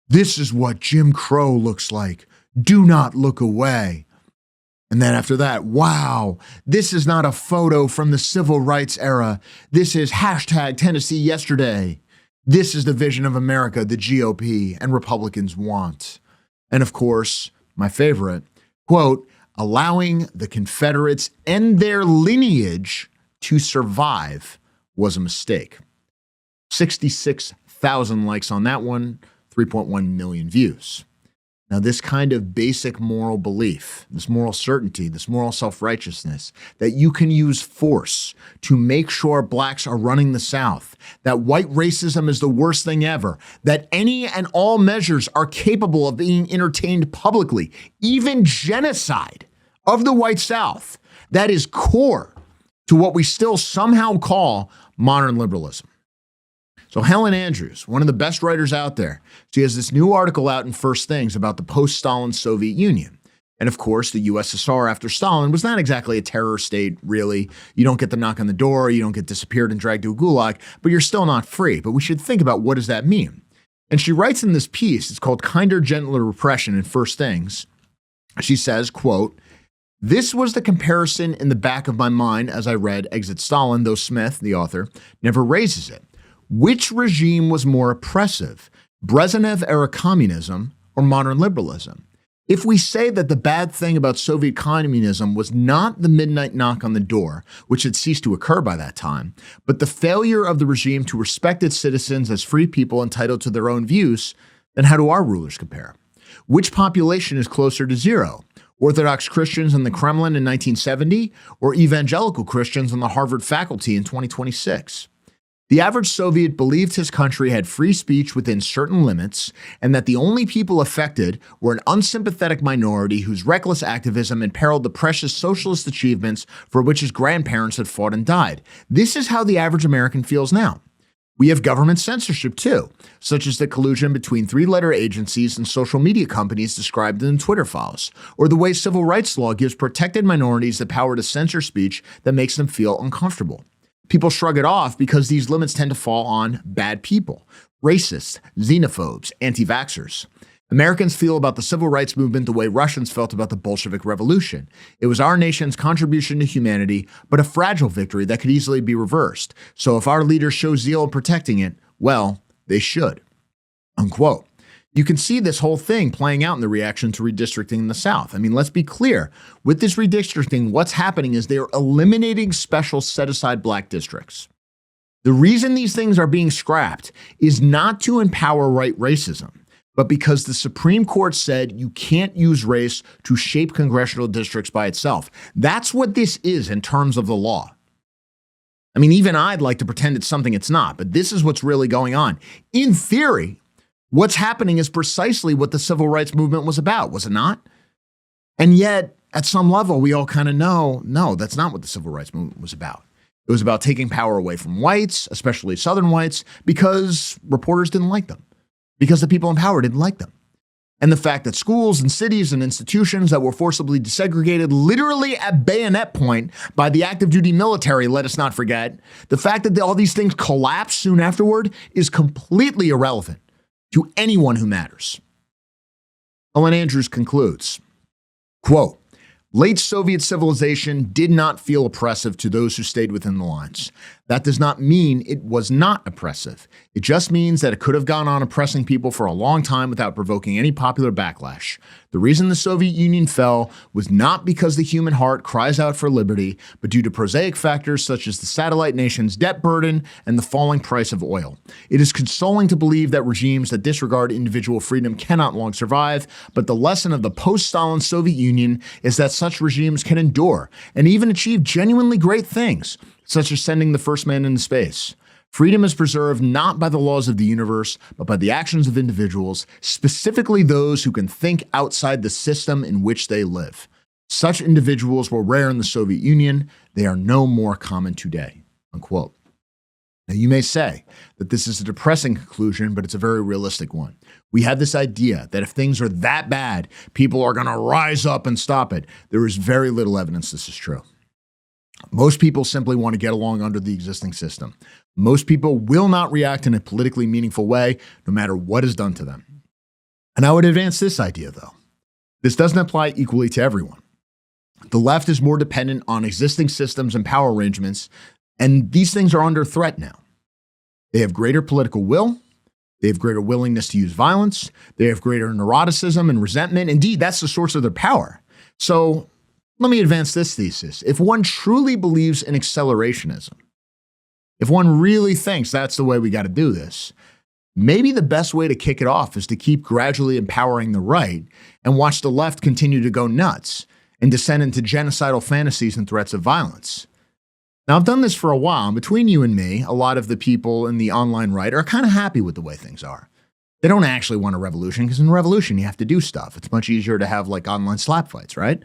This is what Jim Crow looks like. Do not look away. And then after that, wow, this is not a photo from the civil rights era. This is hashtag Tennessee yesterday. This is the vision of America the GOP and Republicans want. And of course, my favorite, quote, allowing the Confederates and their lineage to survive was a mistake. 66,000 likes on that one, 3.1 million views. Now, this kind of basic moral belief, this moral certainty, this moral self-righteousness, that you can use force to make sure blacks are running the South, that white racism is the worst thing ever, that any and all measures are capable of being entertained publicly, even genocide of the white South, that is core to what we still somehow call modern liberalism. So Helen Andrews, one of the best writers out there, she has this new article out in First Things about the post-Stalin Soviet Union. And of course, the USSR after Stalin was not exactly a terror state, really. You don't get the knock on the door, you don't get disappeared and dragged to a gulag, but you're still not free. But we should think about, what does that mean? And she writes in this piece, it's called Kinder, Gentler Repression in First Things. She says, quote, this was the comparison in the back of my mind as I read Exit Stalin, though Smith, the author, never raises it. Which regime was more oppressive, Brezhnev-era communism or modern liberalism? If we say that the bad thing about Soviet communism was not the midnight knock on the door, which had ceased to occur by that time, but the failure of the regime to respect its citizens as free people entitled to their own views, then how do our rulers compare? Which population is closer to zero? Orthodox Christians in the Kremlin in 1970 or evangelical Christians on the Harvard faculty in 2026? The average Soviet believed his country had free speech within certain limits and that the only people affected were an unsympathetic minority whose reckless activism imperiled the precious socialist achievements for which his grandparents had fought and died. This is how the average American feels now. We have government censorship too, such as the collusion between three-letter agencies and social media companies described in Twitter files, or the way civil rights law gives protected minorities the power to censor speech that makes them feel uncomfortable. People shrug it off because these limits tend to fall on bad people, racists, xenophobes, anti-vaxxers. Americans feel about the civil rights movement the way Russians felt about the Bolshevik Revolution. It was our nation's contribution to humanity, but a fragile victory that could easily be reversed. So if our leaders show zeal in protecting it, well, they should. Unquote. You can see this whole thing playing out in the reaction to redistricting in the South. I mean, let's be clear. With this redistricting, what's happening is they're eliminating special set-aside black districts. The reason these things are being scrapped is not to empower white racism. but because the Supreme Court said you can't use race to shape congressional districts by itself. That's what this is in terms of the law. I mean, even I'd like to pretend it's something it's not, but this is what's really going on. In theory, what's happening is precisely what the civil rights movement was about, was it not? And yet, at some level, we all kind of know, no, that's not what the civil rights movement was about. It was about taking power away from whites, especially Southern whites, because reporters didn't like them, because the people in power didn't like them. And the fact that schools and cities and institutions that were forcibly desegregated literally at bayonet point by the active duty military, let us not forget, the fact that all these things collapsed soon afterward is completely irrelevant to anyone who matters. Ellen Andrews concludes, quote, late Soviet civilization did not feel oppressive to those who stayed within the lines. That does not mean it was not oppressive. It just means that it could have gone on oppressing people for a long time without provoking any popular backlash. The reason the Soviet Union fell was not because the human heart cries out for liberty, but due to prosaic factors such as the satellite nation's debt burden and the falling price of oil. It is consoling to believe that regimes that disregard individual freedom cannot long survive, but the lesson of the post-Stalin Soviet Union is that such regimes can endure and even achieve genuinely great things, such as sending the first man into space. Freedom is preserved not by the laws of the universe, but by the actions of individuals, specifically those who can think outside the system in which they live. Such individuals were rare in the Soviet Union. They are no more common today. Unquote. Now, you may say that this is a depressing conclusion, but it's a very realistic one. We have this idea that if things are that bad, people are going to rise up and stop it. There is very little evidence this is true. Most people simply want to get along under the existing system. Most people will not react in a politically meaningful way, no matter what is done to them. And I would advance this idea, though. This doesn't apply equally to everyone. The left is more dependent on existing systems and power arrangements, and these things are under threat now. They have greater political will. They have greater willingness to use violence. They have greater neuroticism and resentment. Indeed, that's the source of their power. So let me advance this thesis. If one truly believes in accelerationism, if one really thinks that's the way we got to do this, maybe the best way to kick it off is to keep gradually empowering the right and watch the left continue to go nuts and descend into genocidal fantasies and threats of violence. Now, I've done this for a while, and between you and me, a lot of the people in the online right are kind of happy with the way things are. They don't actually want a revolution, because in a revolution, you have to do stuff. It's much easier to have like online slap fights, right?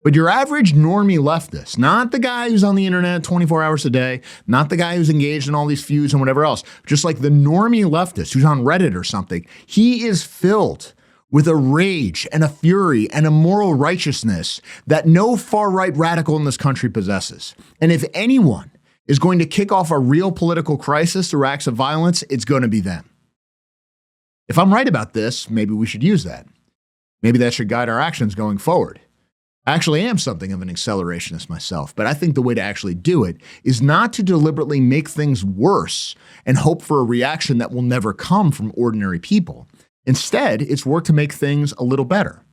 But your average normie leftist, not the guy who's on the internet 24 hours a day, not the guy who's engaged in all these feuds and whatever else, just like the normie leftist who's on Reddit or something, he is filled with a rage and a fury and a moral righteousness that no far-right radical in this country possesses. And if anyone is going to kick off a real political crisis through acts of violence, it's going to be them. If I'm right about this, maybe we should use that. Maybe that should guide our actions going forward. I actually am something of an accelerationist myself, but I think the way to actually do it is not to deliberately make things worse and hope for a reaction that will never come from ordinary people. Instead, it's work to make things a little better,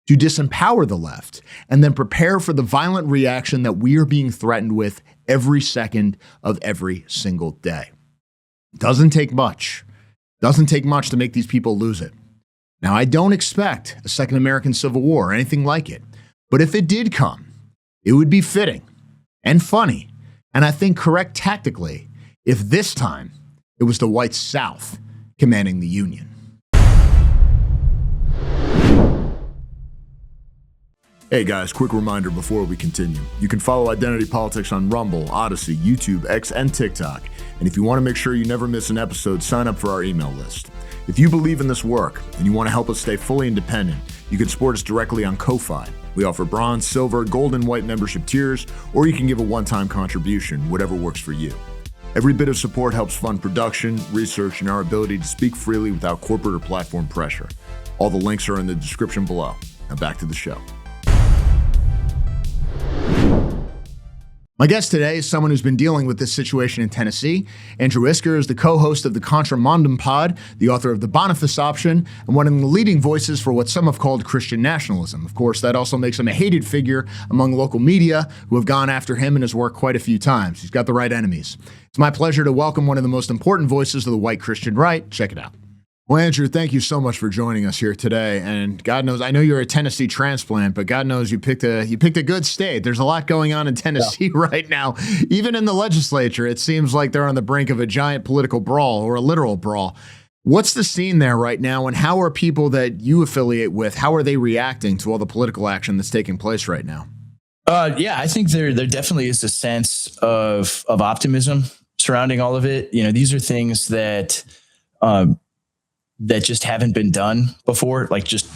to disempower the left, and then prepare for the violent reaction that we are being threatened with every second of every single day. Doesn't take much. Doesn't take much to make these people lose it. Now, I don't expect a second American Civil War or anything like it. But if it did come, it would be fitting and funny, and I think correct tactically, if this time it was the white South commanding the Union. Hey guys, quick reminder before we continue. You can follow Identity Politics on Rumble, Odyssey, YouTube, X, and TikTok. And if you want to make sure you never miss an episode, sign up for our email list. If you believe in this work and you want to help us stay fully independent, you can support us directly on Ko-Fi. We offer bronze, silver, gold, and white membership tiers, or you can give a one-time contribution, whatever works for you. Every bit of support helps fund production, research, and our ability to speak freely without corporate or platform pressure. All the links are in the description below. Now back to the show. My guest today is someone who's been dealing with this situation in Tennessee. Andrew Isker is the co-host of the Contra Mondum pod, the author of The Boniface Option, and one of the leading voices for what some have called Christian nationalism. Of course, that also makes him a hated figure among local media who have gone after him and his work quite a few times. He's got the right enemies. It's my pleasure to welcome one of the most important voices of the white Christian right. Check it out. Well, Andrew, thank you so much for joining us here today. And God knows, I know you're a Tennessee transplant, but God knows you picked a good state. There's a lot going on in Tennessee right now. Even in the legislature, it seems like they're on the brink of a giant political brawl or a literal brawl. What's the scene there right now, and how are people that you affiliate with, how are they reacting to all the political action that's taking place right now? Yeah, I think there definitely is a sense of optimism surrounding all of it. You know, these are things that that just haven't been done before, like just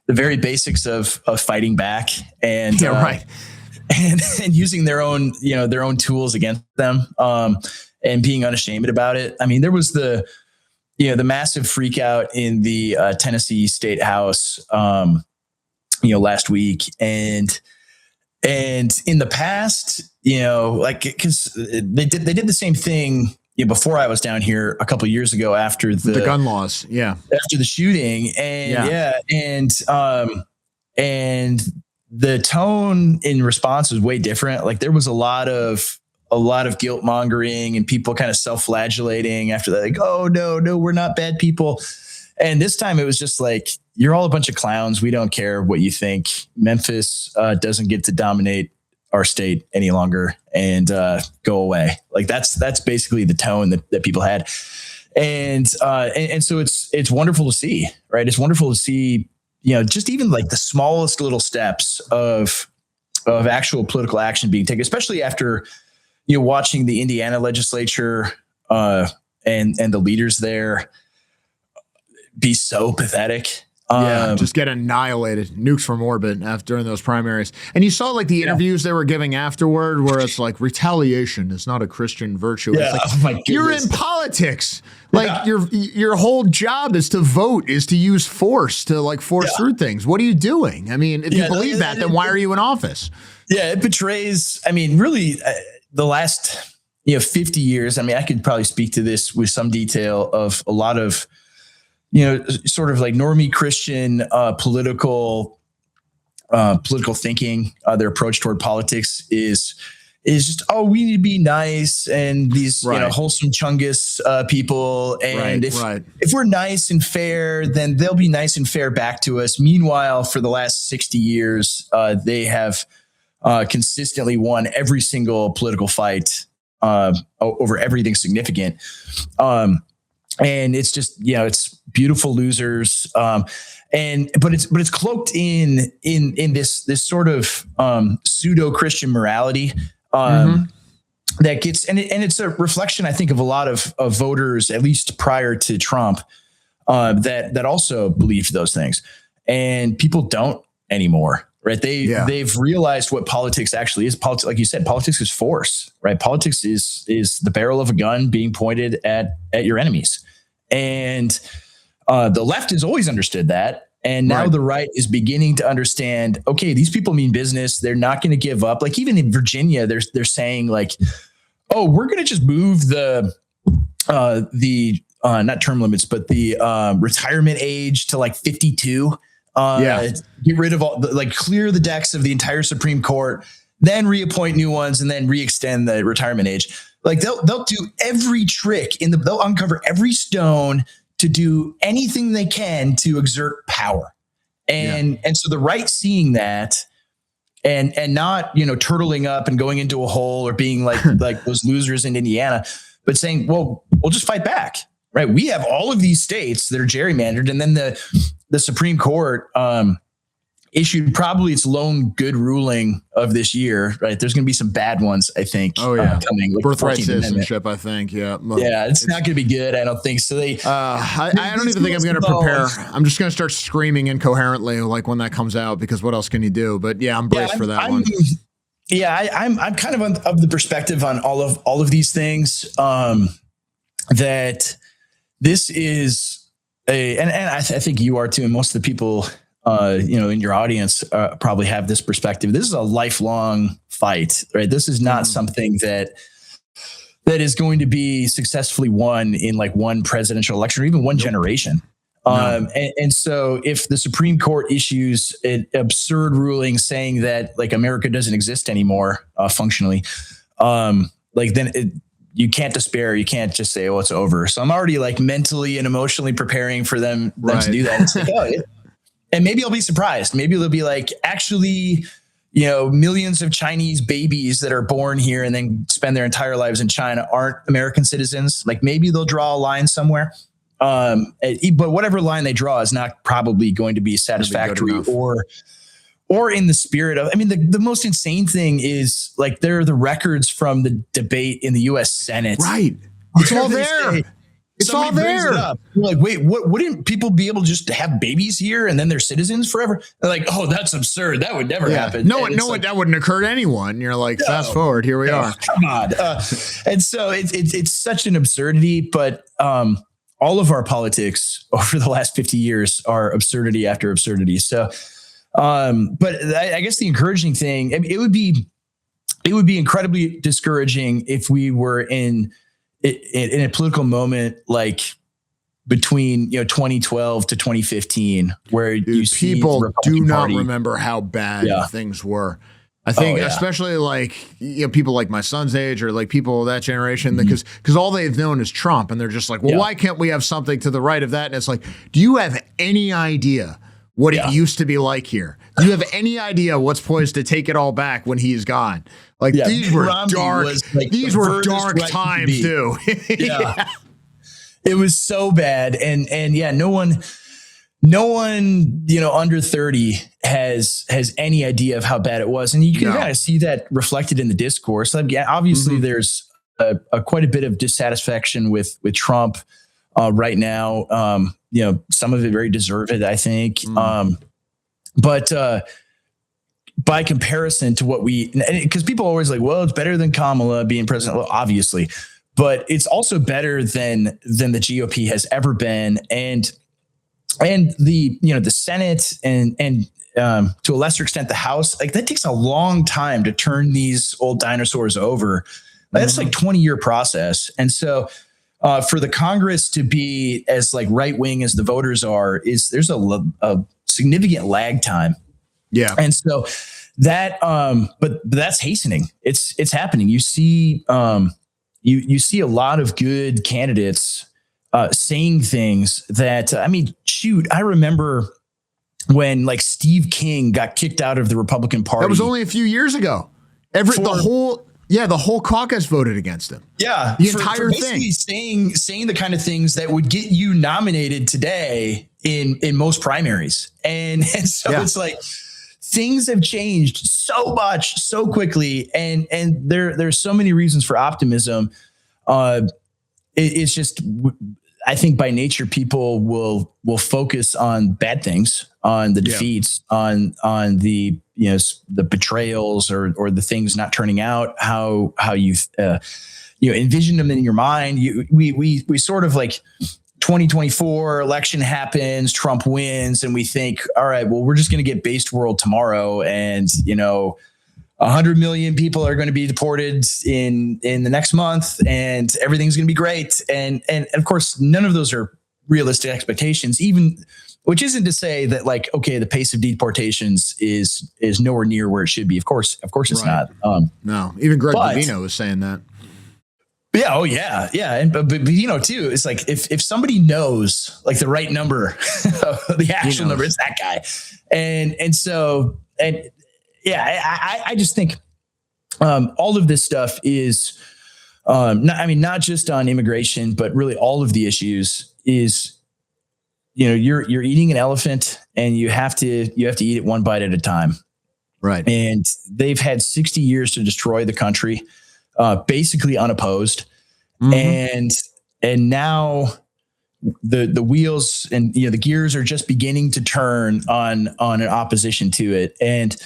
the very basics of fighting back and right. and using their own tools against them, and being unashamed about it. I mean, there was the massive freak out in the Tennessee State House, last week, and in the past, like, because they did the same thing before I was down here a couple of years ago after the gun laws, after the shooting, and the tone in response was way different. Like, there was a lot of guilt mongering and people kind of self-flagellating after that, like, oh no, we're not bad people. And this time it was just like, you're all a bunch of clowns. We don't care what you think. Memphis doesn't get to dominate our state any longer, and go away. Like, that's basically the tone that people had. And so it's wonderful to see, right? It's wonderful to see, just even like the smallest little steps of actual political action being taken, especially after, watching the Indiana legislature and the leaders there be so pathetic. Just get annihilated, nukes from orbit during those primaries. And you saw like the interviews they were giving afterward, where it's like, retaliation is not a Christian virtue. Yeah, it's like, oh my goodness. You're in politics. Like, your whole job is to vote, is to use force to like force through things. What are you doing? I mean, if you believe that, then why are you in office? Yeah, it betrays. I mean, really, the last 50 years. I mean, I could probably speak to this with some detail of a lot of, sort of like normie Christian political thinking. Their approach toward politics is just, oh, we need to be nice, and these wholesome Chungus people, and if we're nice and fair, then they'll be nice and fair back to us. Meanwhile, for the last 60 years, they have consistently won every single political fight over everything significant. And it's just, it's beautiful losers. But it's cloaked in this sort of pseudo Christian morality that gets, and it's a reflection, I think, of a lot of voters, at least prior to Trump, that also believed those things, and people don't anymore. Right. They've realized what politics actually is. Politics, like you said, politics is force, right? Politics is the barrel of a gun being pointed at your enemies. And the left has always understood that. And now the right is beginning to understand, okay, these people mean business. They're not going to give up. Like, even in Virginia, they're saying like, oh, we're going to just move the not term limits, but the retirement age to like 52. Get rid of all, like, clear the decks of the entire Supreme Court, then reappoint new ones, and then re-extend the retirement age. Like, they'll do every trick they'll uncover every stone to do anything they can to exert power. And so the right, seeing that and not, turtling up and going into a hole or being like those losers in Indiana, but saying, well, we'll just fight back. Right. We have all of these states that are gerrymandered, and then the Supreme Court issued probably its lone good ruling of this year. Right. There's going to be some bad ones, I think. Oh, yeah. Coming. Like birthright citizenship, I think. Yeah. Yeah. It's not going to be good. I don't think so. I don't even think I'm going to prepare. I'm just going to start screaming incoherently, like, when that comes out, because what else can you do? But yeah, I'm braced for that one. Yeah. I'm kind of the perspective on all of these things, that this is and I think you are too, and most of the people, in your audience probably have this perspective. This is a lifelong fight, right? This is not something that is going to be successfully won in like one presidential election or even one generation. And so if the Supreme Court issues an absurd ruling saying that like America doesn't exist anymore functionally, then you can't despair. You can't just say, oh, it's over. So I'm already like mentally and emotionally preparing for them to do that. It's like, oh, yeah. And maybe I'll be surprised. Maybe they'll be like, actually, millions of Chinese babies that are born here and then spend their entire lives in China aren't American citizens. Like maybe they'll draw a line somewhere. But whatever line they draw is not probably going to be satisfactory or in the spirit of, I mean, the most insane thing is like, there are the records from the debate in the US Senate. Right. It's all there. It's all there. You're like, wait, what? Wouldn't people be able to just have babies here and then they're citizens forever? They're like, oh, that's absurd. That would never happen. No, that wouldn't occur to anyone. You're like, fast forward, here we are. Come on. And so it's such an absurdity, but all of our politics over the last 50 years are absurdity after absurdity. So, but I guess the encouraging thing, it would be incredibly discouraging if we were in a political moment like between 2012 to 2015, where you see people do not remember how bad things were. I think especially like people like my son's age or like people of that generation, because all they've known is Trump, and they're just like, well, why can't we have something to the right of that? And it's like, do you have any idea what it used to be like here? Do you have any idea what's poised to take it all back when he's gone? Like these were dark. These were dark times too. It was so bad, and no one under 30 has any idea of how bad it was, and you can kind of see that reflected in the discourse. Like, obviously, there's quite a bit of dissatisfaction with Trump right now. Some of it very deserved, I think. But by comparison to what because people are always like, well, it's better than Kamala being president. Well, obviously, but it's also better than the GOP has ever been. And the Senate and to a lesser extent, the House, like that takes a long time to turn these old dinosaurs over. That's like 20-year process. And so for the Congress to be as like right wing as the voters are, there's a significant lag time. Yeah. And so that, but that's hastening. It's happening. You see, you see a lot of good candidates saying things that, I mean, shoot, I remember when like Steve King got kicked out of the Republican Party. That was only a few years ago. The whole caucus voted against him. Yeah. The entire thing. Saying the kind of things that would get you nominated today in most primaries. And so it's like things have changed so much, so quickly. And there's so many reasons for optimism. It's just, I think by nature, people will focus on bad things, on the defeats, on the the betrayals or the things not turning out how you envision them in your mind. We sort of like 2024 election happens, Trump wins, and we think, all right, well, we're just going to get based world tomorrow, and 100 million people are going to be deported in the next month, and everything's going to be great. And of course, none of those are realistic expectations, which isn't to say that like, okay, the pace of deportations is nowhere near where it should be. Of course it's not. No, even Greg Bovino was saying that. Yeah. Oh yeah. Yeah. And, but too, it's like, if somebody knows like the right number, the actual number, it's that guy. And so, I just think, all of this stuff is, not just on immigration, but really all of the issues is, you're eating an elephant and you have to eat it one bite at a time. Right. And they've had 60 years to destroy the country, basically unopposed. And now the wheels and, the gears are just beginning to turn on an opposition to it. And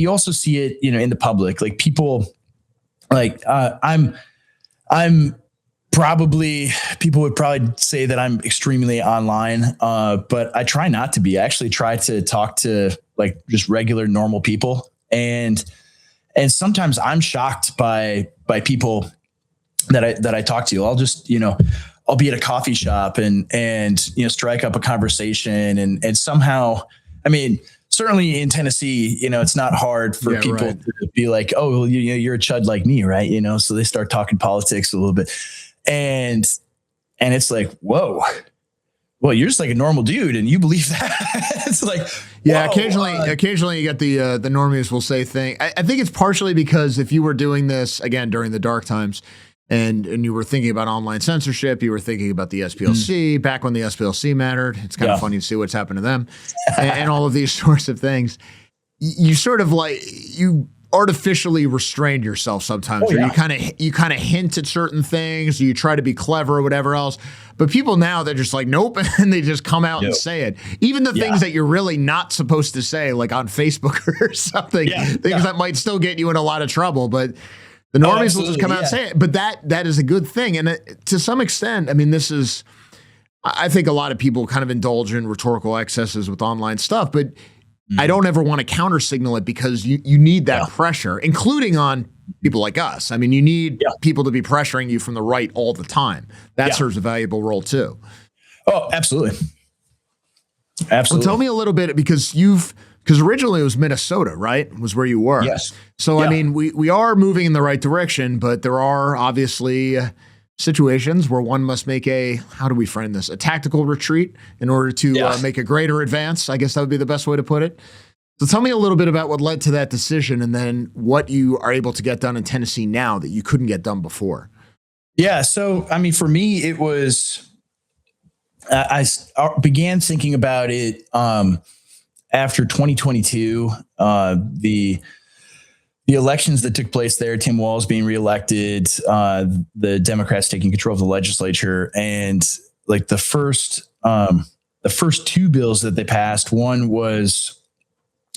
you also see it, in the public, like people like, people would probably say that I'm extremely online, but I try not to be. I actually try to talk to like just regular, normal people. And sometimes I'm shocked by people that I talk to. I'll just, I'll be at a coffee shop and strike up a conversation and somehow, certainly in Tennessee, it's not hard for people to be like, oh, well, you're a chud like me, right? So they start talking politics a little bit, and it's like, whoa, well, you're just like a normal dude, and you believe that. It's like, yeah. Occasionally, you get the normies will say thing. I think it's partially because if you were doing this again during the dark times, and you were thinking about online censorship, you were thinking about the SPLC back when the SPLC mattered. It's kind of funny to see what's happened to them, and all of these sorts of things. You sort of you artificially restrain yourself sometimes, or you kind of hint at certain things, or you try to be clever or whatever else. But people now, they're just like, nope, and they just come out and say it. Even the things that you're really not supposed to say, like on Facebook or something, things that might still get you in a lot of trouble, but the normies will just come out and say it. But that is a good thing. And to some extent, I mean, I think a lot of people kind of indulge in rhetorical excesses with online stuff, but I don't ever want to counter signal it, because you need that pressure, including on people like us. I mean, you need people to be pressuring you from the right all the time. That serves a valuable role too. Oh, absolutely. Absolutely. Well, tell me a little bit, because originally it was Minnesota, right? Was where you were. Yes. So, I mean, we are moving in the right direction, but there are obviously situations where one must make how do we frame this? A tactical retreat in order to make a greater advance. I guess that would be the best way to put it. So tell me a little bit about what led to that decision, and then what you are able to get done in Tennessee now that you couldn't get done before. Yeah. So, I mean, for me, it was, I began thinking about it after 2022, the elections that took place there, Tim Walz being reelected, the Democrats taking control of the legislature, and like the first two bills that they passed, one was,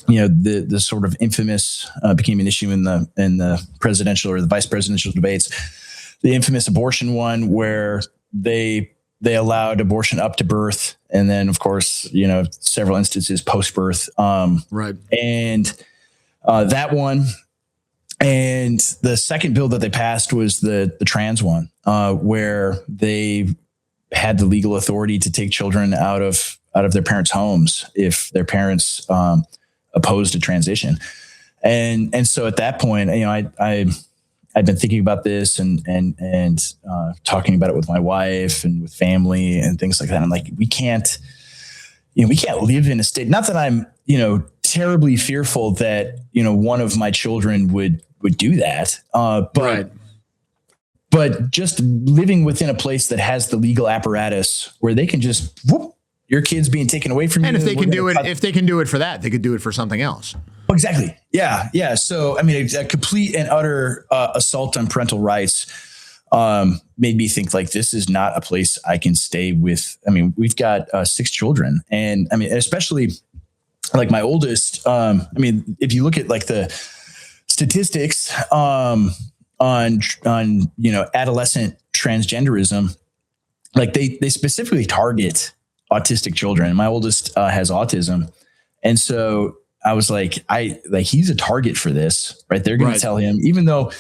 the sort of infamous became an issue in the presidential or the vice presidential debates, the infamous abortion one, where they allowed abortion up to birth, and then of course several instances post birth, right, and that one. And the second bill that they passed was the trans one, where they had the legal authority to take children out of their parents' homes if their parents opposed a transition. And so at that point, I'd been thinking about this and talking about it with my wife and with family and things like that. I'm like, we can't live in a state. Not that I'm terribly fearful that one of my children would do that, but just living within a place that has the legal apparatus where they can just your kid's being taken away from you. And if they can do it for that, they could do it for something else. Exactly. Yeah. Yeah. So, I mean, a complete and utter assault on parental rights made me think like, this is not a place I can stay with. I mean, we've got 6 children, and I mean, especially like my oldest, I mean, if you look at like the statistics on adolescent transgenderism, like they specifically target autistic children. And my oldest has autism. And so I was like, he's a target for this, right? They're going to tell him, even though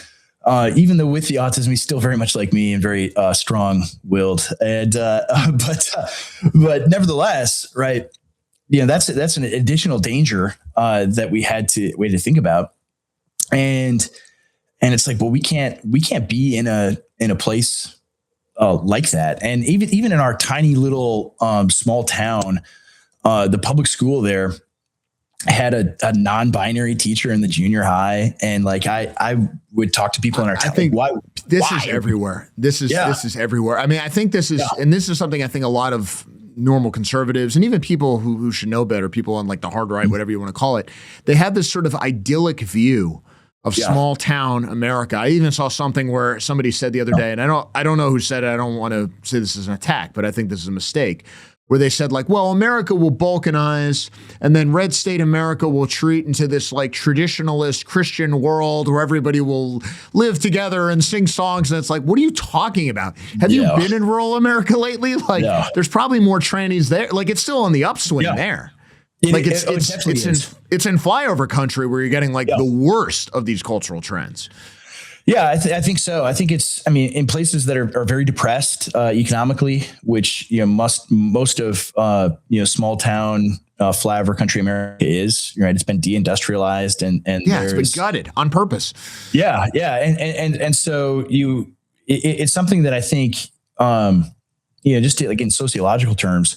with the autism, he's still very much like me and very strong-willed. And but nevertheless, right? That's an additional danger that we had to think about. And it's like, well, we can't be in a place like that. And even in our tiny little small town, the public school there had a non-binary teacher in the junior high. And like, I would talk to people in our town. I think this is everywhere. This is everywhere. I mean, I think this is, and this is something I think a lot of normal conservatives and even people who should know better, people on like the hard right, whatever you want to call it, they have this sort of idyllic view of small town America. I even saw something where somebody said the other day, and I don't know who said it. I don't want to say this is an attack, but I think this is a mistake, where they said like, well, America will balkanize and then red state America will retreat into this like traditionalist Christian world where everybody will live together and sing songs. And it's like, what are you talking about? Have you been in rural America lately? Like there's probably more trannies there. Like it's still on the upswing there. It's in flyover country where you're getting like the worst of these cultural trends. Yeah, I think so. I think in places that are very depressed economically, which, most of, small town flyover country America is, right. It's been deindustrialized and it's been gutted on purpose. Yeah. Yeah. And so it's something that I think, just like in sociological terms,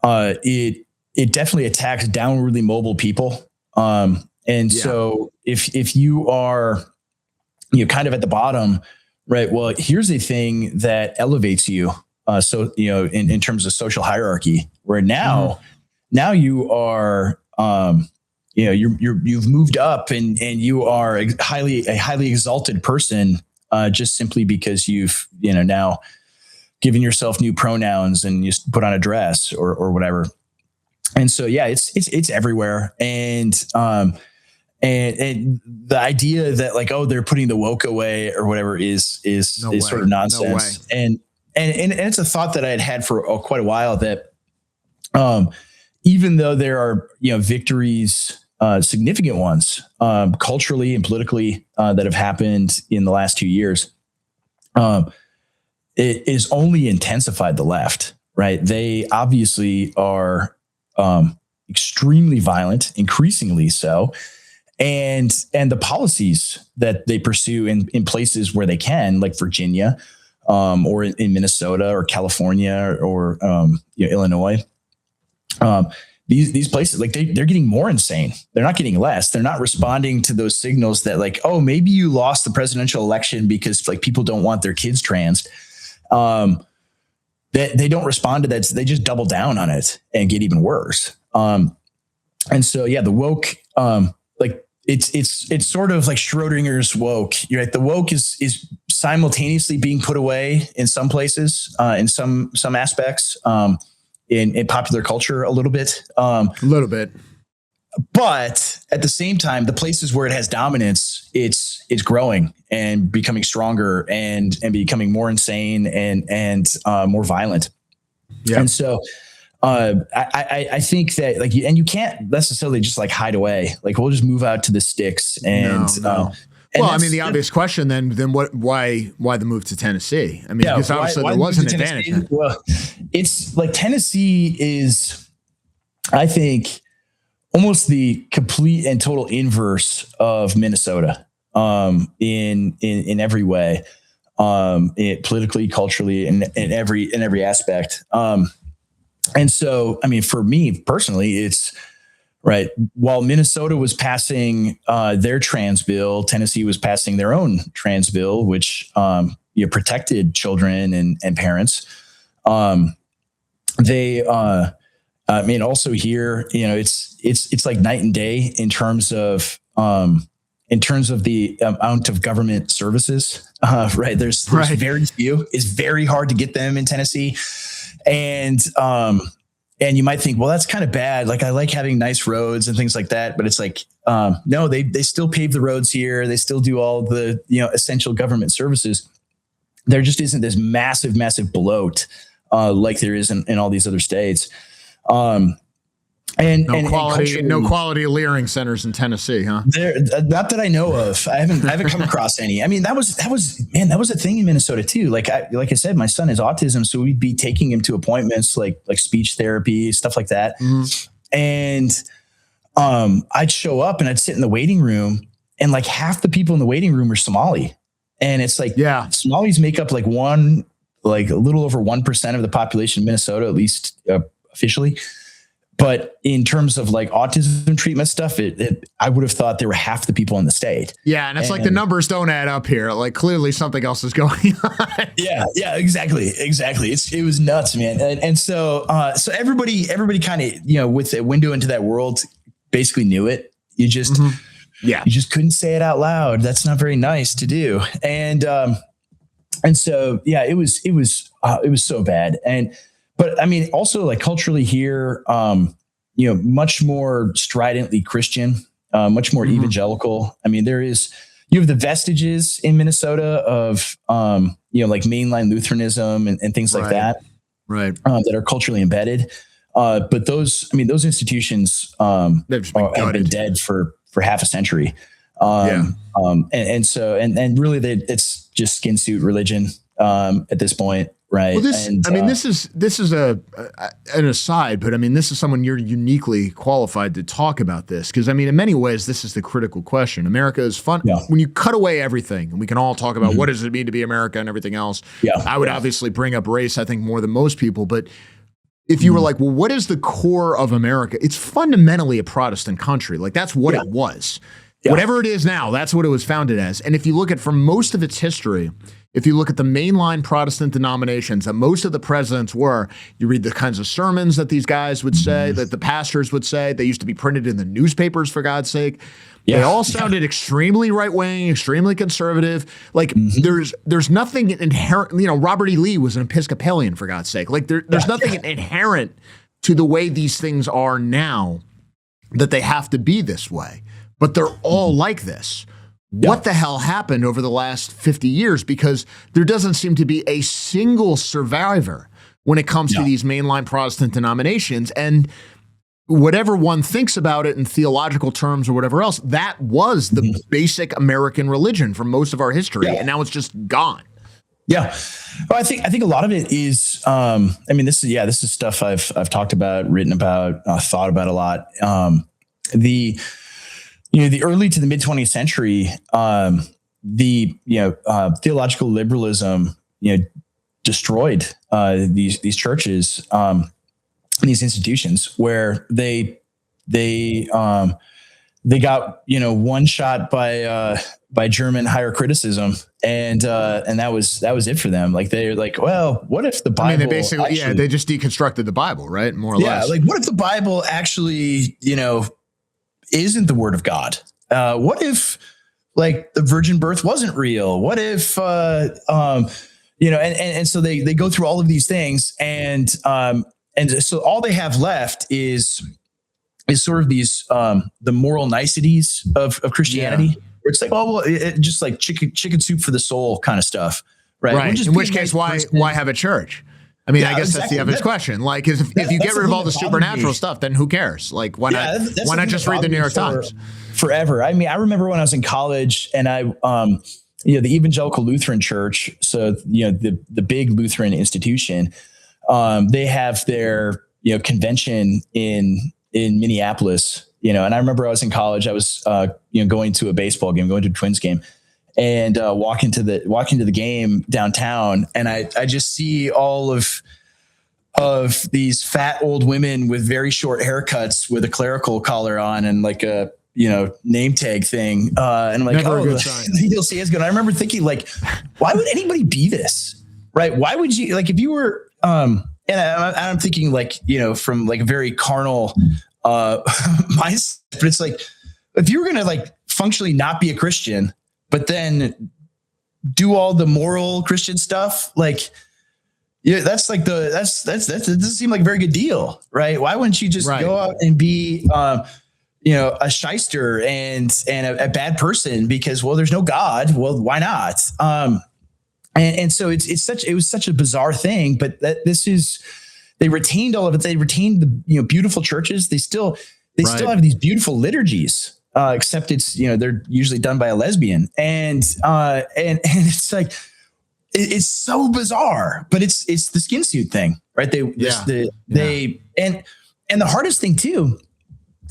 it definitely attacks downwardly mobile people. So if you are, kind of at the bottom, right? Well, here's a thing that elevates you. In terms of social hierarchy, where now you are, you've moved up and you are a highly exalted person, just simply because you've, now given yourself new pronouns and you put on a dress or whatever. And so, it's everywhere. And the idea that like, oh, they're putting the woke away or whatever is sort of nonsense. And it's a thought that I had for quite a while that, even though there are, victories, significant ones, culturally and politically, that have happened in the last 2 years, it is only intensified the left, right? They obviously are, extremely violent, increasingly so. And the policies that they pursue in places where they can, like Virginia, or in Minnesota or California or Illinois, these places, like they're getting more insane. They're not getting less. They're not responding to those signals that like, oh, maybe you lost the presidential election because like people don't want their kids trans. They don't respond to that. They just double down on it and get even worse. And so the woke, like. It's sort of like Schrodinger's woke. You're right. The woke is simultaneously being put away in some places, in some aspects, in popular culture a little bit. But at the same time, the places where it has dominance, it's growing and becoming stronger and becoming more insane and more violent. Yeah. And so I think that like you can't necessarily just like hide away. Like we'll just move out to the sticks and. No. Well, I mean, the obvious question then what? Why the move to Tennessee? I mean, because obviously there was an advantage. Well, it's like Tennessee is, I think, almost the complete and total inverse of Minnesota, in every way, politically, culturally, in every aspect. And so, I mean, for me personally, it's right. While Minnesota was passing their trans bill, Tennessee was passing their own trans bill, which protected children and parents. They, I mean, also here, it's like night and day in terms of the amount of government services. Right. There's very few. It's very hard to get them in Tennessee. And you might think, well, that's kind of bad. Like I like having nice roads and things like that, but it's like, no, they still pave the roads here. They still do all the, essential government services. There just isn't this massive bloat, like there is in all these other states. No quality Leering centers in Tennessee, huh? There, not that I know of. I haven't come across any. I mean, that was a thing in Minnesota too. Like I said, my son has autism, so we'd be taking him to appointments like speech therapy, stuff like that. Mm-hmm. And I'd show up and I'd sit in the waiting room, and like half the people in the waiting room are Somali, and it's like Somalis make up like a little over 1% of the population of Minnesota, at least officially. But in terms of like autism treatment stuff, I would have thought there were half the people in the state. Yeah. And it's like the numbers don't add up here. Like clearly something else is going on. Yeah, exactly. It was nuts, man. And so everybody kind of, with a window into that world basically knew it. You just, you just couldn't say it out loud. That's not very nice to do. And so, it was so bad. But I mean, also like culturally here, much more stridently Christian, much more evangelical. I mean, you have the vestiges in Minnesota of, like mainline Lutheranism and things like that, right? That are culturally embedded. But those institutions have been dead for half a century. And really it's just skin suit religion at this point. Right. Well, this is an aside, but I mean, this is someone you're uniquely qualified to talk about this. Because I mean, in many ways, this is the critical question. America is fun. Yeah. When you cut away everything, and we can all talk about what does it mean to be America and everything else. Yeah. I would obviously bring up race, I think, more than most people. But if you were like, well, what is the core of America? It's fundamentally a Protestant country. Like that's what it was. Yeah. Whatever it is now, that's what it was founded as. And if you look at from most of its history, if you look at the mainline Protestant denominations that most of the presidents were, you read the kinds of sermons that these guys would say, that the pastors would say. They used to be printed in the newspapers, for God's sake. Yeah. They all sounded extremely right-wing, extremely conservative. Like there's nothing inherent. You know, Robert E. Lee was an Episcopalian, for God's sake. Like there's nothing inherent to the way these things are now that they have to be this way. But they're all like this. What the hell happened over the last 50 years? Because there doesn't seem to be a single survivor when it comes to these mainline Protestant denominations. And whatever one thinks about it in theological terms or whatever else, that was the basic American religion for most of our history. And now it's just gone. Yeah. Well, I think a lot of it is, this is stuff I've talked about, written about, thought about a lot. The early to the mid 20th century, theological liberalism, destroyed these churches, these institutions where they got one shot by German higher criticism, and that was it for them. Like they're like, well, what if the Bible? I mean, they basically they just deconstructed the Bible, right? More or less. Like what if the Bible actually isn't the word of God? What if like the virgin birth wasn't real? What if, and so they go through all of these things and so all they have left is sort of these, the moral niceties of Christianity, where it's like, oh, well, it just like chicken soup for the soul kind of stuff. Right. Right. In which case, why have a church? I mean, I guess that's the obvious question. Like, if you get rid of all the supernatural stuff, then who cares? Like, why not just read the New York Times? Forever. I mean, I remember when I was in college and the Evangelical Lutheran Church, so, the big Lutheran institution, they have their, convention in Minneapolis, and I remember I was in college, I was, going to a baseball game, going to a Twins game. And walk into the game downtown, and I just see all of these fat old women with very short haircuts with a clerical collar on and like a name tag thing. And I'm like, never a good sign. You'll see it's good. I remember thinking like, why would anybody be this? Right? Why would you like if you were? And I'm thinking like from like a very carnal mindset, but it's like if you were gonna like functionally not be a Christian, but then do all the moral Christian stuff, like, that's like that doesn't seem like a very good deal, right? Why wouldn't you just go out and be, a shyster and a bad person because, well, there's no God. Well, why not? And so it was such a bizarre thing, but they retained all of it. They retained the, beautiful churches. They still have these beautiful liturgies. Except it's, they're usually done by a lesbian and it's like, it's so bizarre, but it's the skin suit thing, right? And the hardest thing too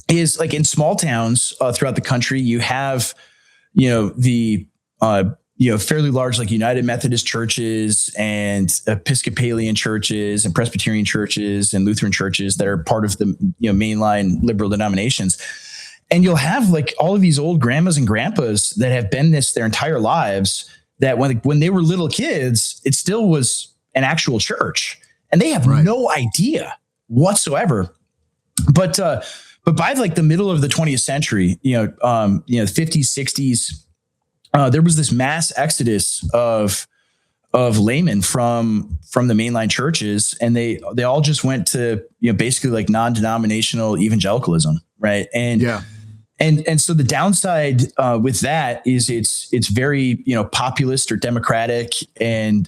is like in small towns throughout the country, you have, the, fairly large, like United Methodist churches and Episcopalian churches and Presbyterian churches and Lutheran churches that are part of the, mainline liberal denominations. And you'll have like all of these old grandmas and grandpas that have been this their entire lives, that when they were little kids, it still was an actual church and they have no idea whatsoever. But by like the middle of the 20th century, 50s, 60s, there was this mass exodus of laymen from the mainline churches. And they all just went to, basically like non-denominational evangelicalism. Right. And so the downside with that is it's very, populist or democratic and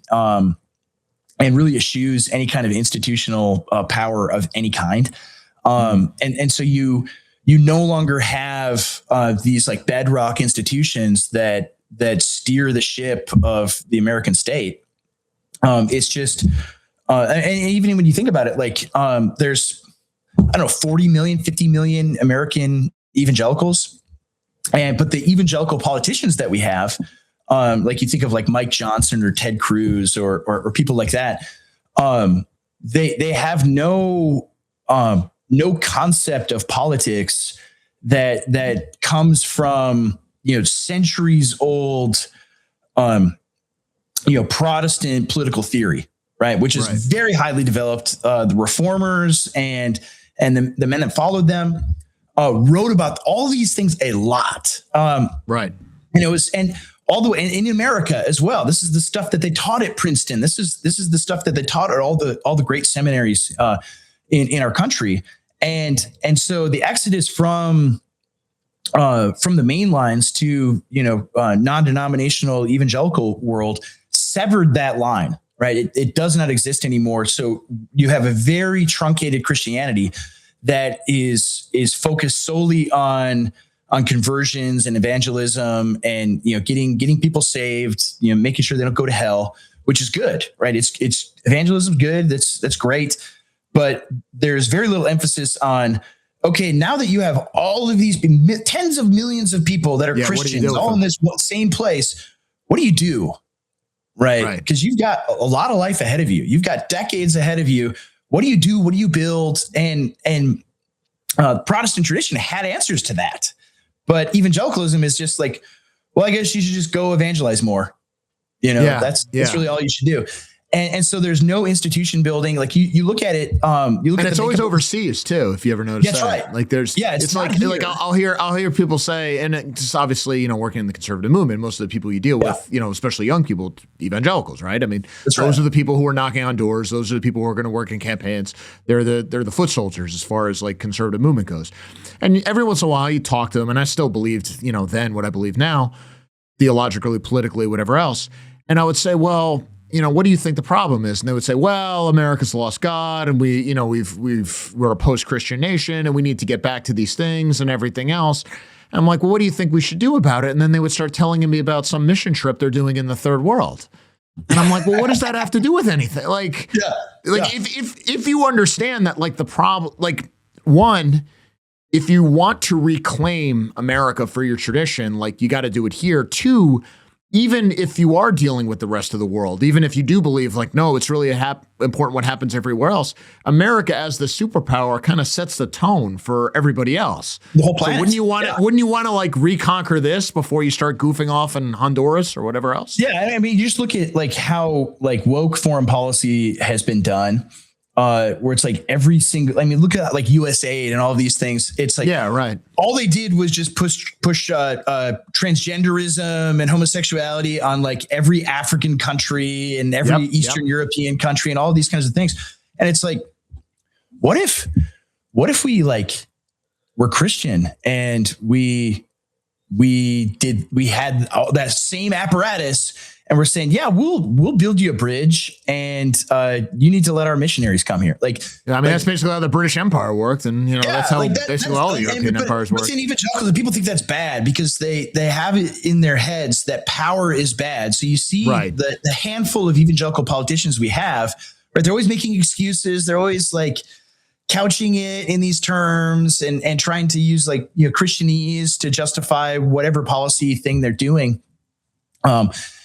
really eschews any kind of institutional power of any kind. And so you you no longer have these like bedrock institutions that steer the ship of the American state. It's just, and even when you think about it, like there's, I don't know, 40 million, 50 million American evangelicals. But the evangelical politicians that we have, like you think of like Mike Johnson or Ted Cruz or people like that, they have no concept of politics that comes from, centuries old, Protestant political theory, right? Which is very highly developed. The reformers and the men that followed them wrote about all these things a lot. Right. And it was, and all the way in America as well. This is the stuff that they taught at Princeton. This is the stuff that they taught at all the great seminaries in our country. And so the exodus from the main lines to, non-denominational evangelical world severed that line, right? It does not exist anymore. So you have a very truncated Christianity that is focused solely on conversions and evangelism and, getting people saved, making sure they don't go to hell, which is good, right? It's evangelism good. That's great. But there's very little emphasis on, okay, now that you have all of these tens of millions of people that are Christians all in this same place, what do you do? Right. Because you've got a lot of life ahead of you. You've got decades ahead of you. What do you do? What do you build? And Protestant tradition had answers to that. But evangelicalism is just like, well, I guess you should just go evangelize more. That's really all you should do. And so there's no institution building. Like you look at it, and it's always overseas too. If you ever notice that, right. Like there's, it's like I'll hear people say, and it's obviously, working in the conservative movement, most of the people you deal with, especially young people, evangelicals, right? I mean, those are the people who are knocking on doors. Those are the people who are going to work in campaigns. They're the foot soldiers as far as like conservative movement goes. And every once in a while you talk to them, and I still believed, then what I believe now, theologically, politically, whatever else. And I would say, well, what do you think the problem is? And they would say, well, America's lost God, and we're a post-Christian nation, and we need to get back to these things and everything else. And I'm like, well, what do you think we should do about it? And then they would start telling me about some mission trip they're doing in the third world. And I'm like, well, what does that have to do with anything? If you understand that, like the problem, like one, if you want to reclaim America for your tradition, like you got to do it here. Two, even if you are dealing with the rest of the world, even if you do believe like, no, it's really important what happens everywhere else, America as the superpower kind of sets the tone for everybody else. The whole planet. So wouldn't you want to like reconquer this before you start goofing off in Honduras or whatever else? Yeah. I mean, you just look at like how like woke foreign policy has been done. Where it's like every single, look at like USAID and all these things. It's like, all they did was just push transgenderism and homosexuality on like every African country and every Eastern European country and all these kinds of things. And it's like, what if we like were Christian and we had all that same apparatus, and we're saying, yeah, we'll build you a bridge, and you need to let our missionaries come here. That's basically how the British Empire worked, and that's how basically all the European empires work. But in evangelicalism, people think that's bad because they have it in their heads that power is bad. So you see the handful of evangelical politicians we have, right? They're always making excuses. They're always like couching it in these terms and trying to use like Christianese to justify whatever policy thing they're doing.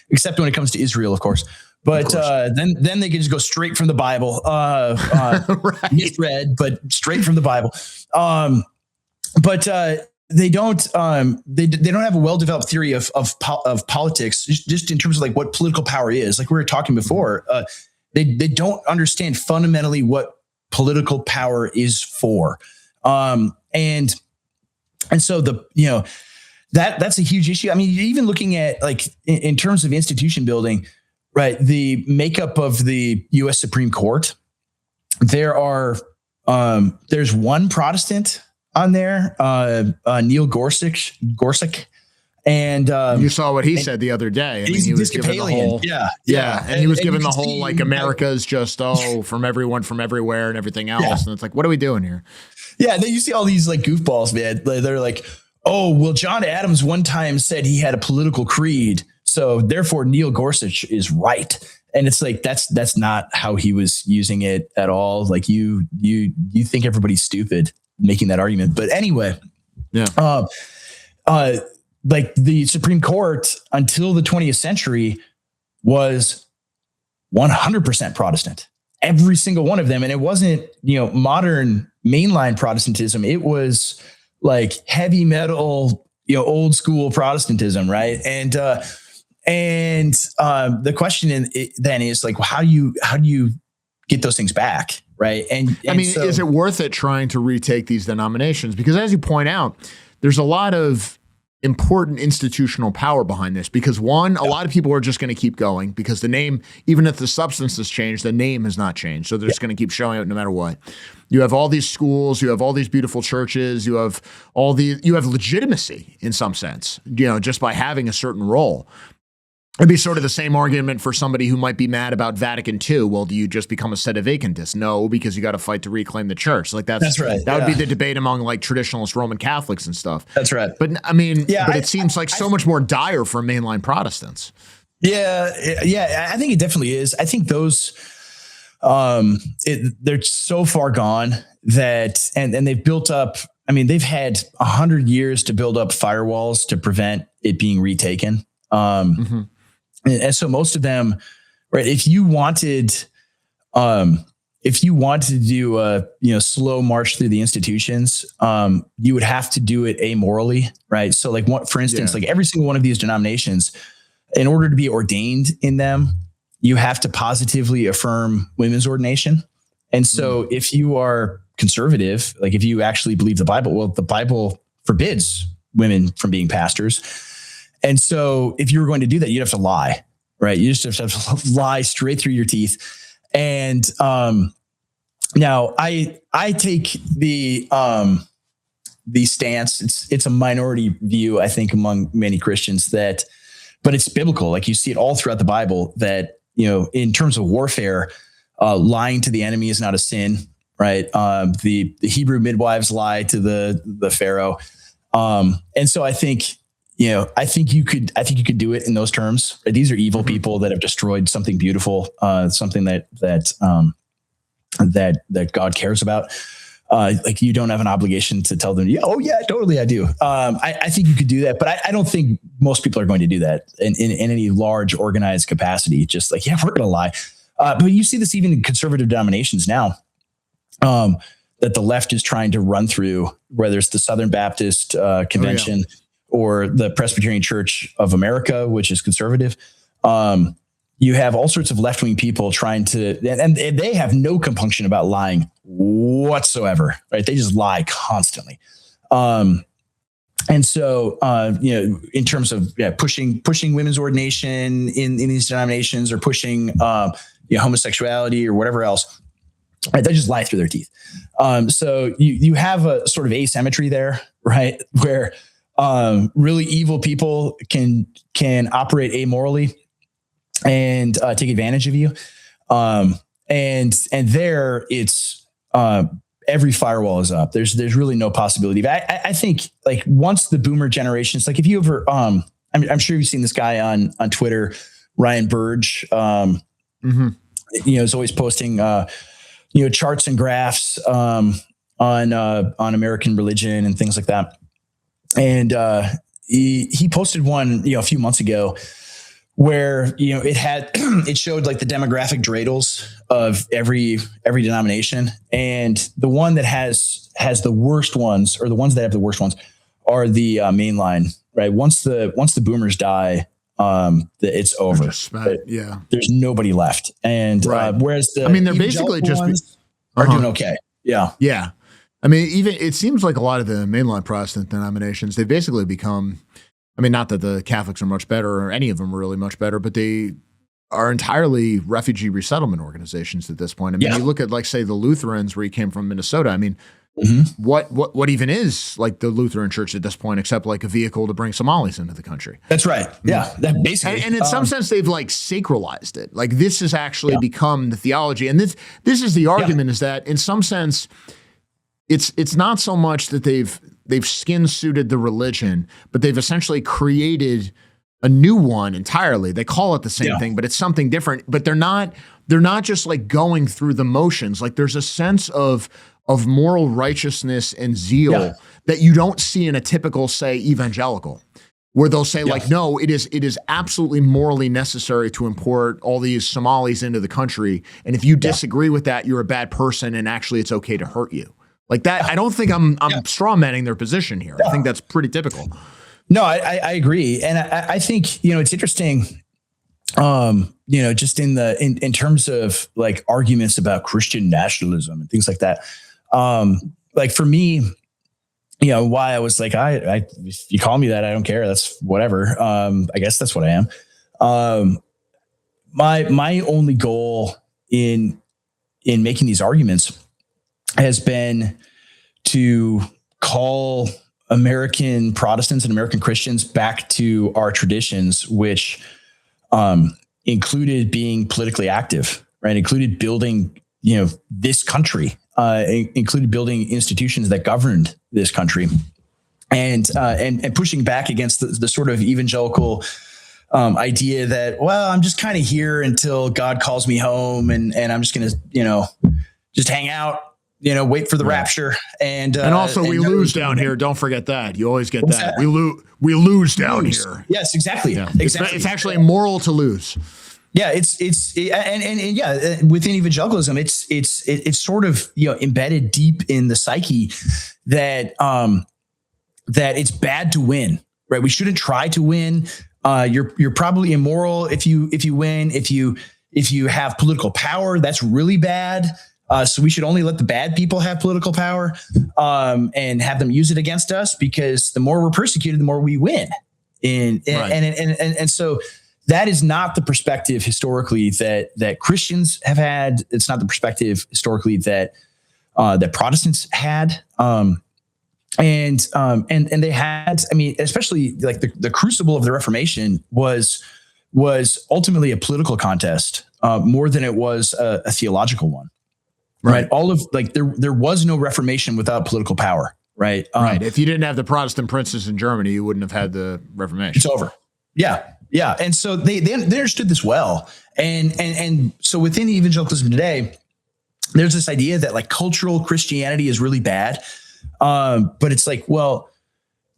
Except when it comes to Israel, of course. But then they can just go straight from the Bible, misread, but straight from the Bible. But they don't have a well-developed theory of politics, just in terms of like what political power is. Like we were talking before, they don't understand fundamentally what political power is for, and so that's a huge issue. I mean, even looking at like in terms of institution building, right? The makeup of the U.S. Supreme Court, there's one Protestant on there, Neil Gorsuch, And you saw what he said the other day. I mean, he was giving the whole, and he was giving the whole like America's just from everyone from everywhere and everything else. And it's like, what are we doing here? Yeah, then you see all these like goofballs, man. They're like, oh, well, John Adams one time said he had a political creed, so therefore Neil Gorsuch is right. And it's like that's not how he was using it at all. Like you think everybody's stupid making that argument, but anyway, like the Supreme Court until the 20th century was 100% Protestant, every single one of them. And it wasn't, modern mainline Protestantism. It was like heavy metal, old school Protestantism. Right. And the question then is like, how do you get those things back? Right. And I mean, is it worth it trying to retake these denominations? Because as you point out, there's a lot of important institutional power behind this, because one, a lot of people are just going to keep going because the name, even if the substance has changed, the name has not changed. So they're just going to keep showing up no matter what. You have all these schools, you have all these beautiful churches, you have legitimacy in some sense, just by having a certain role. It'd be sort of the same argument for somebody who might be mad about Vatican II. Well, do you just become a sedevacantist? No, because you got to fight to reclaim the church. Like that's right. That would be the debate among like traditionalist Roman Catholics and stuff. That's right. But I mean, it seems like so much more dire for mainline Protestants. Yeah. I think it definitely is. I think those, they're so far gone that, and they've built up. I mean, they've had 100 years to build up firewalls to prevent it being retaken. And so most of them, right, if you wanted to do a, slow march through the institutions, you would have to do it amorally, right? So like for instance, like every single one of these denominations, in order to be ordained in them, you have to positively affirm women's ordination. And so if you are conservative, like if you actually believe the Bible, well, the Bible forbids women from being pastors. And so if you were going to do that, you'd have to lie, right? You just have to lie straight through your teeth. And now I take the stance. It's a minority view, I think, among many Christians but it's biblical. Like you see it all throughout the Bible that, in terms of warfare, lying to the enemy is not a sin, right? The Hebrew midwives lie to the Pharaoh. And so I think you could do it in those terms. These are evil people that have destroyed something beautiful, something that God cares about. Like you don't have an obligation to tell them, oh yeah, totally, I do. I think you could do that, but I don't think most people are going to do that in any large organized capacity. Just like, we're going to lie. But you see this even in conservative denominations now, that the left is trying to run through, whether it's the Southern Baptist Convention or the Presbyterian Church of America, which is conservative. You have all sorts of left-wing people trying to, and they have no compunction about lying whatsoever, right? They just lie constantly. And so, in terms of pushing women's ordination in these denominations, or pushing homosexuality or whatever else, right? They just lie through their teeth. So you have a sort of asymmetry there, right? Where really evil people can operate amorally and take advantage of you. And there it's every firewall is up. There's really no possibility. I think like once the boomer generations, like if you ever, I'm sure you've seen this guy on Twitter, Ryan Burge, is always posting, charts and graphs on American religion and things like that. And he posted one, a few months ago where, it showed like the demographic dreidels of every denomination. And the one that has the worst ones, or the ones that have the worst ones, are the mainline, right? Once the boomers die, it's over. There's nobody left. And whereas they're basically just are doing okay. Yeah. Yeah. I mean, even it seems like a lot of the mainline Protestant denominations, they've basically become, not that the Catholics are much better, or any of them are really much better, but they are entirely refugee resettlement organizations at this point. You look at, like, say, the Lutherans, where he came from, Minnesota. what even is like the Lutheran Church at this point, except like a vehicle to bring Somalis into the country? That's right. Yeah, that basically. And in some sense, they've like sacralized it. Like this has actually become the theology, and this is the argument: is that in some sense, it's not so much that they've skin suited the religion, but they've essentially created a new one entirely. They call it the same thing, but it's something different. But they're not just like going through the motions. Like there's a sense of moral righteousness and zeal that you don't see in a typical, say, evangelical, where they'll say like, no, it is absolutely morally necessary to import all these Somalis into the country. And if you disagree with that, you're a bad person, and actually it's okay to hurt you. Like that, I don't think I'm straw manning their position here. I think that's pretty typical. No, I agree. And I think, it's interesting, just in terms of like arguments about Christian nationalism and things like that. Like for me, why I was like, if you call me that, I don't care. That's whatever. I guess that's what I am. My only goal in making these arguments has been to call American Protestants and American Christians back to our traditions, which included being politically active, right? Included building, this country, included building institutions that governed this country, and pushing back against the sort of evangelical idea that, well, I'm just kind of here until God calls me home, and I'm just going to, just hang out, wait for the rapture. And also we lose down here. Don't forget that. You always get that. We lose down here. Yes, exactly. Yeah. Exactly. It's actually immoral to lose. Yeah, within evangelicalism, it's sort of embedded deep in the psyche that that it's bad to win, right? We shouldn't try to win. You're probably immoral if you win. If you have political power, that's really bad. So we should only let the bad people have political power and have them use it against us, because the more we're persecuted, the more we win. And so that is not the perspective historically that Christians have had. It's not the perspective historically that Protestants had. And they had, especially like the crucible of the Reformation was ultimately a political contest more than it was a theological one. Right. All of like there was no Reformation without political power. Right. Right. If you didn't have the Protestant princes in Germany, you wouldn't have had the Reformation. It's over. Yeah. Yeah. And so they understood this well. And so within evangelicalism today, there's this idea that like cultural Christianity is really bad. But it's like, well,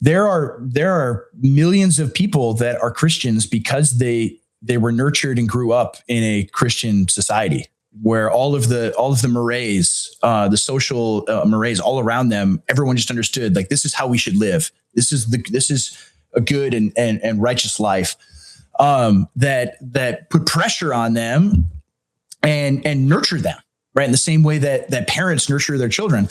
there are millions of people that are Christians because they were nurtured and grew up in a Christian society, where all of the mores, the social mores all around them, everyone just understood like this is how we should live. This is a good and righteous life. That put pressure on them and nurture them, right? In the same way that parents nurture their children.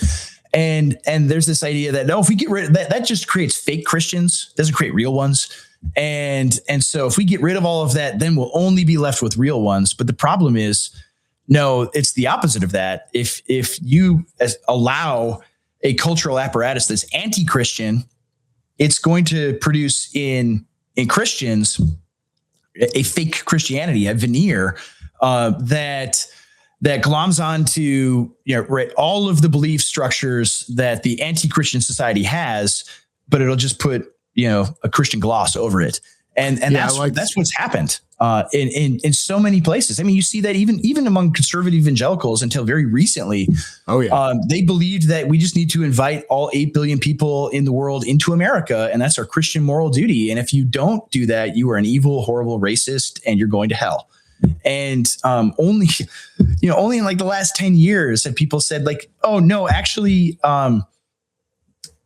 And there's this idea that no, if we get rid of that just creates fake Christians, doesn't create real ones. And so if we get rid of all of that, then we'll only be left with real ones. But the problem is, no, it's the opposite of that. If you allow a cultural apparatus that's anti-Christian, it's going to produce in Christians a fake Christianity, a veneer that gloms onto all of the belief structures that the anti-Christian society has, but it'll just put a Christian gloss over it. And that's what's happened in so many places. I mean, you see that even among conservative evangelicals until very recently. Oh yeah, they believed that we just need to invite all 8 billion people in the world into America, and that's our Christian moral duty. And if you don't do that, you are an evil, horrible racist, and you're going to hell. And only in like the last 10 years have people said like, oh no, actually,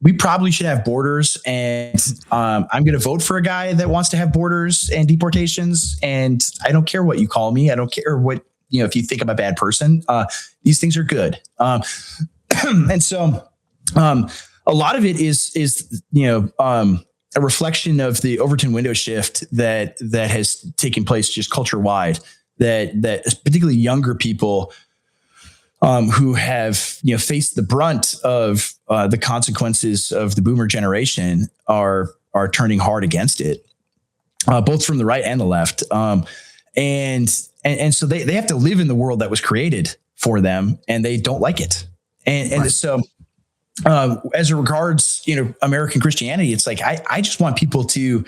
we probably should have borders, and I'm going to vote for a guy that wants to have borders and deportations. And I don't care what you call me. I don't care what, if you think I'm a bad person, these things are good. And so a lot of it is a reflection of the Overton window shift that has taken place just culture wide, that particularly younger people who have faced the brunt of the consequences of the boomer generation are turning hard against it, both from the right and the left, and so they have to live in the world that was created for them, and they don't like it, and so as it regards American Christianity, it's like I just want people to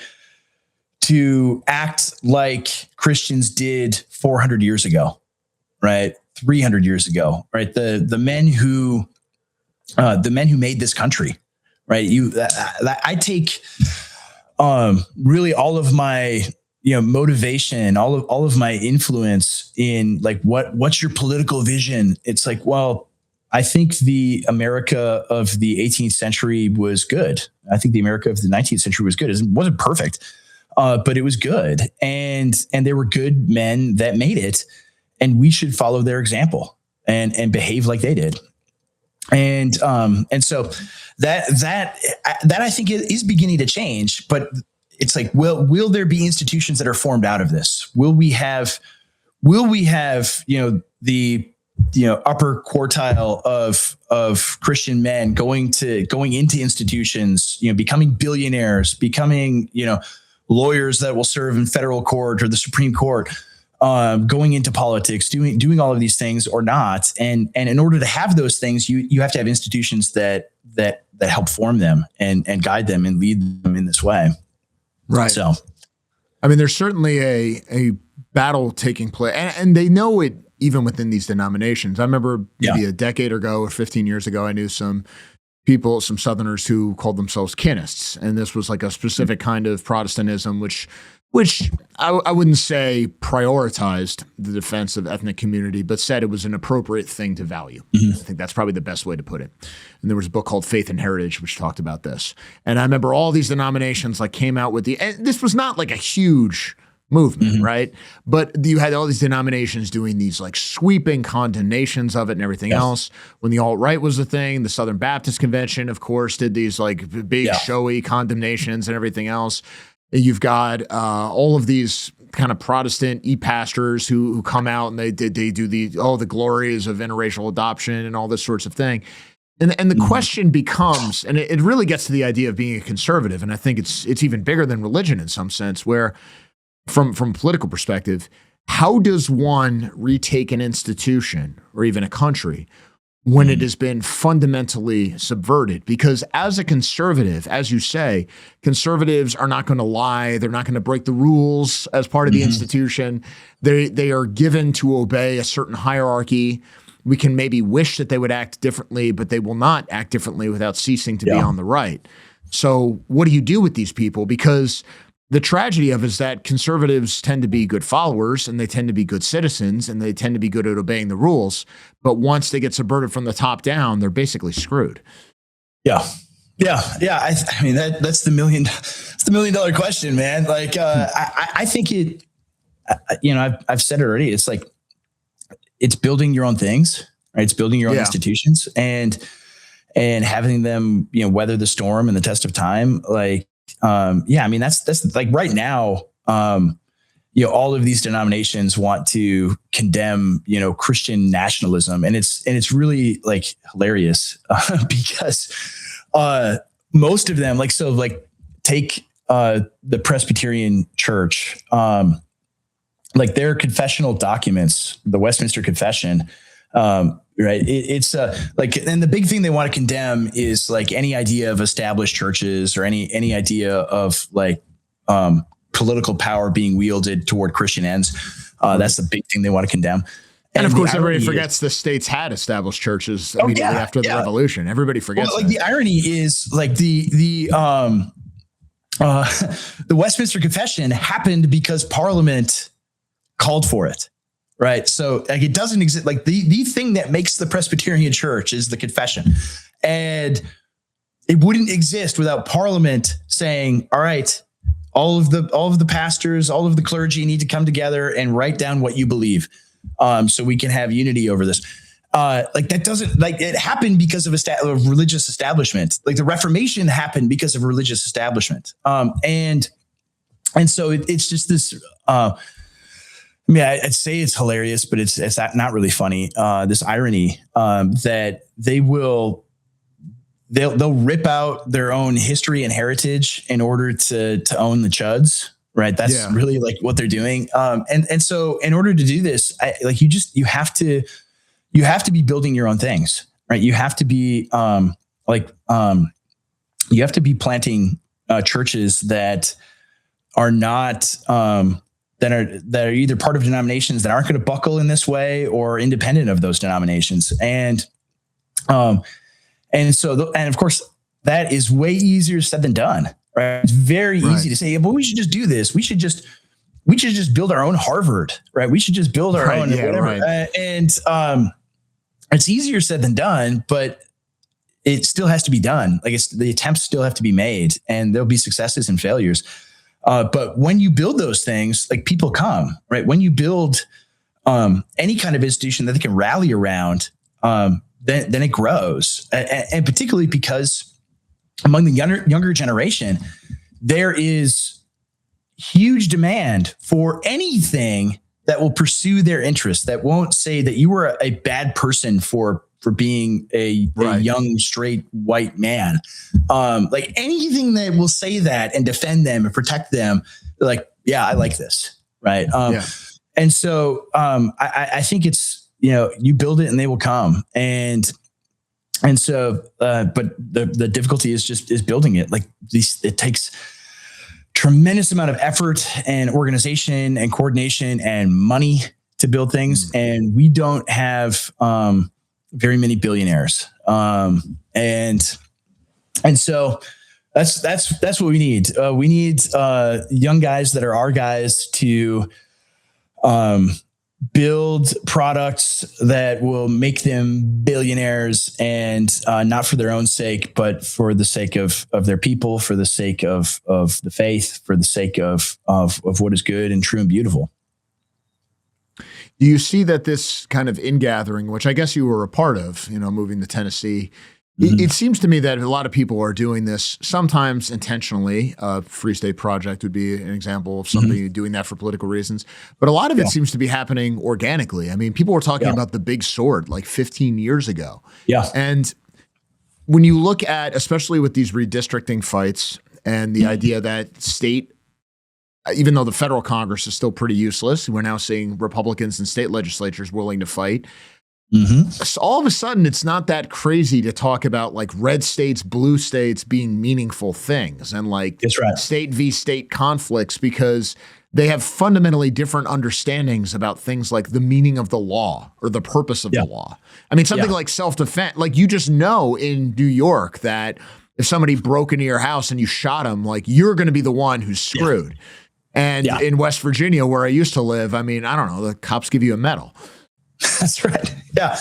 act like Christians did 400 years ago, right? 300 years ago, right? The men who made this country, right? I take really all of my motivation, all of my influence in like what's your political vision? It's like, well, I think the America of the 18th century was good. I think the America of the 19th century was good. It wasn't perfect, but it was good, and there were good men that made it. And we should follow their example and behave like they did. And so that I think is beginning to change, but it's like, will there be institutions that are formed out of this? Will we have the upper quartile of Christian men going into institutions, becoming billionaires, becoming, lawyers that will serve in federal court or the Supreme Court, going into politics, doing all of these things or not. And in order to have those things, you have to have institutions that help form them and guide them and lead them in this way. Right. So, I mean, there's certainly a battle taking place, and they know it even within these denominations. I remember maybe a decade ago or 15 years ago, I knew some people, some Southerners who called themselves Kinists. And this was like a specific kind of Protestantism, which I wouldn't say prioritized the defense of ethnic community, but said it was an appropriate thing to value. I think that's probably the best way to put it. And there was a book called Faith and Heritage, which talked about this. And I remember all these denominations like came out with and this was not like a huge movement, right? But you had all these denominations doing these like sweeping condemnations of it and everything else. When the alt-right was a thing, the Southern Baptist Convention, of course, did these like big showy condemnations and everything else. You've got all of these kind of Protestant e-pastors who come out and they do the glories of interracial adoption and all this sorts of thing. And the question becomes, and it really gets to the idea of being a conservative, and I think it's even bigger than religion in some sense, where from a political perspective, how does one retake an institution or even a country when it has been fundamentally subverted? Because as a conservative, as you say, conservatives are not going to lie. They're not going to break the rules as part of the institution. They are given to obey a certain hierarchy. We can maybe wish that they would act differently, but they will not act differently without ceasing to be on the right. So what do you do with these people? Because the tragedy of it is that conservatives tend to be good followers and they tend to be good citizens and they tend to be good at obeying the rules. But once they get subverted from the top down, they're basically screwed. Yeah. I mean, that's the $1 million question, man. Like, I think I've said it already. It's like, it's building your own things, right? It's building your own institutions and having them, weather the storm and the test of time. Like, I mean, that's like right now, all of these denominations want to condemn, Christian nationalism. And it's really like hilarious because most of them take the Presbyterian Church, like their confessional documents, the Westminster Confession, right. It's and the big thing they want to condemn is like any idea of established churches or any idea of like political power being wielded toward Christian ends. That's the big thing they want to condemn. And of course, everybody forgets the states had established churches immediately after the revolution. Everybody forgets. Well, like the irony is like the Westminster Confession happened because Parliament called for it. Right. So like it doesn't exist. Like the thing that makes the Presbyterian Church is the confession. And it wouldn't exist without Parliament saying, all right, all of the pastors, all of the clergy need to come together and write down what you believe. So we can have unity over this. Like that doesn't like it happened because of religious establishment. Like the Reformation happened because of religious establishment. And so it's just this, I mean, I'd say it's hilarious, but it's not really funny. This irony that they'll rip out their own history and heritage in order to own the chuds, right? That's really like what they're doing. And so in order to do this, you have to be building your own things, right? You have to be you have to be planting churches that are not that are either part of denominations that aren't going to buckle in this way or independent of those denominations. And of course that is way easier said than done, right? It's very easy to say, well, we should just do this. We should just build our own Harvard, right? We should just build our own whatever. It's easier said than done, but it still has to be done. Like the attempts still have to be made, and there'll be successes and failures. But when you build those things, like people come, right? When you build any kind of institution that they can rally around, then it grows. And particularly because among the younger generation, there is huge demand for anything that will pursue their interests, that won't say that you were a bad person for being a young, straight, white man. Like anything that will say that and defend them and protect them, like, yeah, I like this. Right. And so I think it's, you build it and they will come. And so, but the difficulty is building it. Like it takes tremendous amount of effort and organization and coordination and money to build things. And we don't have, very many billionaires. And so that's what we need. We need young guys that are our guys to build products that will make them billionaires, and not for their own sake, but for the sake of their people, for the sake of the faith, for the sake of what is good and true and beautiful. Do you see that this kind of ingathering, which I guess you were a part of, moving to Tennessee, it seems to me that a lot of people are doing this sometimes intentionally. Free State Project would be an example of somebody doing that for political reasons. But a lot of it seems to be happening organically. I mean, people were talking about the big sword like 15 years ago. Yeah. And when you look at, especially with these redistricting fights and the idea that state, even though the federal Congress is still pretty useless, we're now seeing Republicans and state legislatures willing to fight. So all of a sudden, it's not that crazy to talk about like red states, blue states being meaningful things and like state v. state conflicts, because they have fundamentally different understandings about things like the meaning of the law or the purpose of the law. I mean, something like self-defense, like you just know in New York that if somebody broke into your house and you shot them, like you're going to be the one who's screwed. And in West Virginia, where I used to live, I mean, I don't know, the cops give you a medal. That's right. Yeah.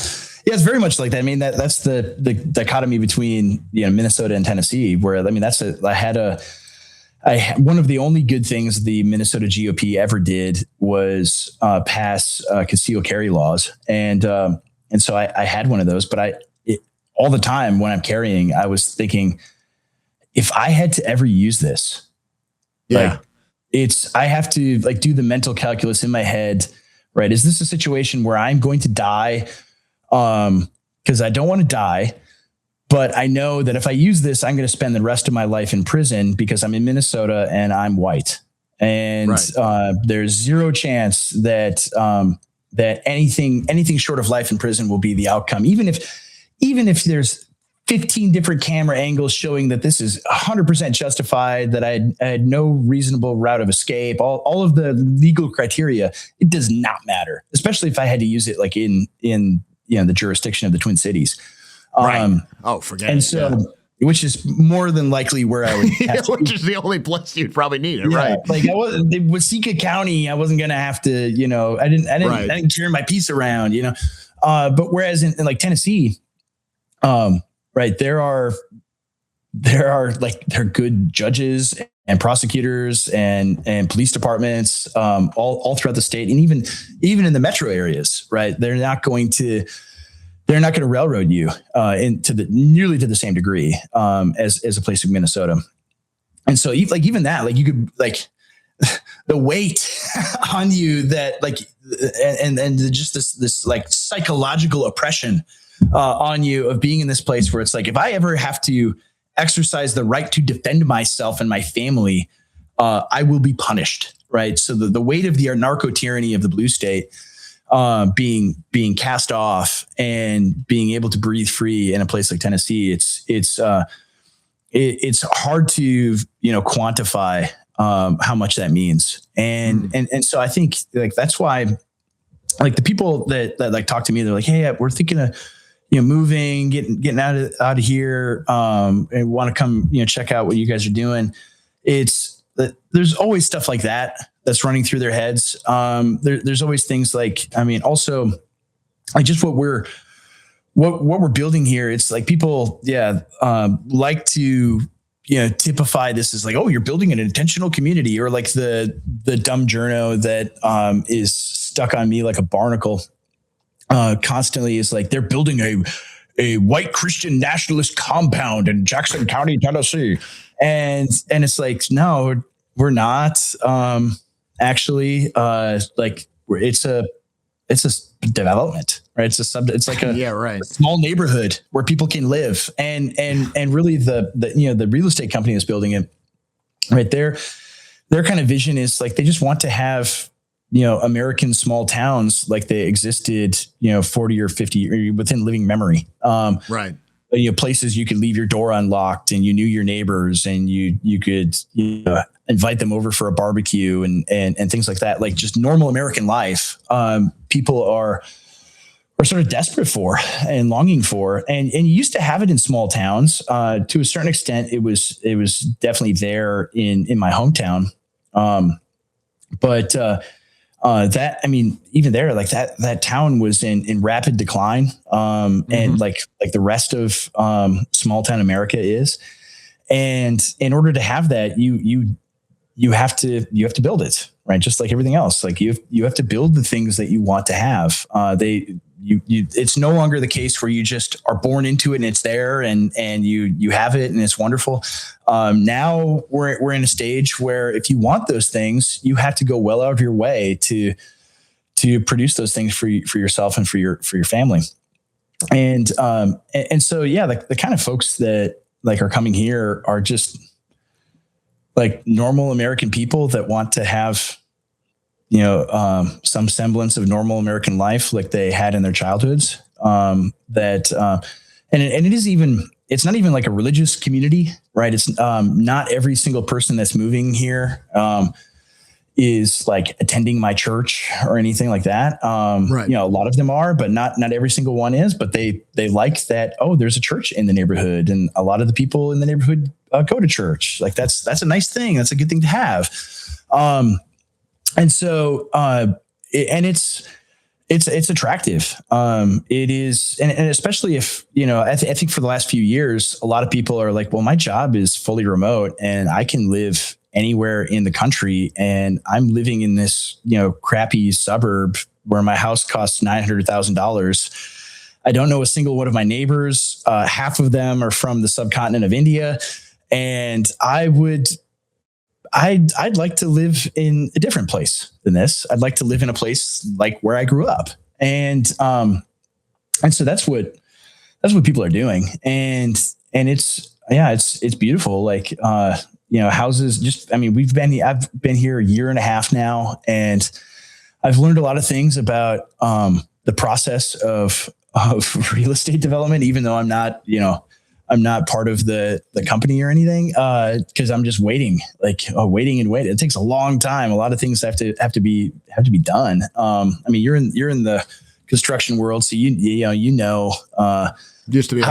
Yeah. It's very much like that. I mean, that's the dichotomy between, Minnesota and Tennessee, where, I mean, one of the only good things the Minnesota GOP ever did was pass concealed carry laws. And so I had one of those, but all the time when I'm carrying, I was thinking, if I had to ever use this, I have to like do the mental calculus in my head. Right. Is this a situation where I'm going to die? Because I don't want to die, but I know that if I use this, I'm going to spend the rest of my life in prison because I'm in Minnesota and I'm white. And there's zero chance that anything short of life in prison will be the outcome. Even if there's 15 different camera angles showing that this is 100% justified, that I had no reasonable route of escape, all of the legal criteria, it does not matter, especially if I had to use it like in the jurisdiction of the Twin Cities. Forget it. And so, which is more than likely where I would have which is the only place you'd probably need it, right? Like with Waseca County, I wasn't going to have to, I didn't carry my piece around, but whereas in like Tennessee, right. There are good judges and prosecutors and police departments all throughout the state, and even in the metro areas. Right. They're not going to railroad you nearly to the same degree as a place like Minnesota. And so even that, like you could like the weight on you that like, and just this like psychological oppression on you of being in this place where it's like, if I ever have to exercise the right to defend myself and my family, I will be punished. Right. So the weight of the narco tyranny of the blue state being cast off and being able to breathe free in a place like Tennessee, it's hard to, quantify how much that means. And so I think like, that's why like the people that like talk to me, they're like, hey, we're thinking of, moving, getting out of here, and want to come, check out what you guys are doing. There's always stuff like that's running through their heads. There's always things like, also like just what we're building here. It's like people, like to, typify this as like, oh, you're building an intentional community, or like the dumb journo that is stuck on me like a barnacle constantly is like, they're building a white Christian nationalist compound in Jackson County, Tennessee. And it's like, no, we're not actually like it's a development, right? It's like a small neighborhood where people can live, and really the real estate company that's building it right there, their kind of vision is like, they just want to have, American small towns like they existed, 40 or 50 or within living memory. Right. Places you could leave your door unlocked and you knew your neighbors and you could invite them over for a barbecue and things like that. Like just normal American life. People are sort of desperate for and longing for, and you used to have it in small towns. To a certain extent, it was definitely there in my hometown. But even there, like that town was in rapid decline. And like the rest of small town America is. And in order to have that, you have to build it, right? Just like everything else. Like you have to build the things that you want to have. It's no longer the case where you just are born into it and it's there and you have it and it's wonderful. Now we're in a stage where if you want those things, you have to go well out of your way to produce those things for yourself and for your family. And so, yeah, like the kind of folks that like are coming here are just like normal American people that want to have, some semblance of normal American life like they had in their childhoods. And it's not even like a religious community, right? It's not every single person that's moving here is like attending my church or anything like that. Right. A lot of them are, but not every single one is, but they like that. Oh, there's a church in the neighborhood and a lot of the people in the neighborhood go to church. Like that's a nice thing. That's a good thing to have. And so, it's attractive. It is. And especially if, I think for the last few years, a lot of people are like, well, my job is fully remote and I can live anywhere in the country. And I'm living in this, crappy suburb where my house costs $900,000. I don't know a single one of my neighbors. Half of them are from the subcontinent of India. And I'd like to live in a different place than this. I'd like to live in a place like where I grew up. And so that's what people are doing. And it's beautiful. Like, houses I've been here a year and a half now, and I've learned a lot of things about, the process of real estate development, even though I'm not part of the company or anything, because I'm just waiting. It takes a long time. A lot of things have to be done. You're in the construction world, so used to be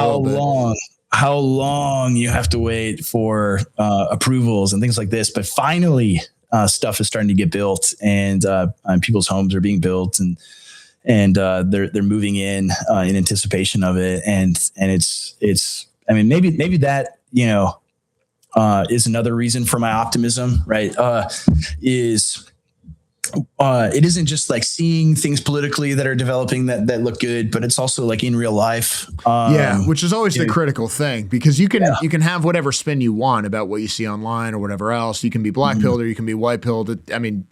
how long you have to wait for approvals and things like this. But finally, stuff is starting to get built, and people's homes are being built, and they're moving in anticipation of it, and it's. Maybe that, is another reason for my optimism, right? Is it isn't just like seeing things politically that are developing that look good, but it's also like in real life. Which is always the critical thing, because you can have whatever spin you want about what you see online or whatever else. You can be black pilled or you can be white pilled. I mean,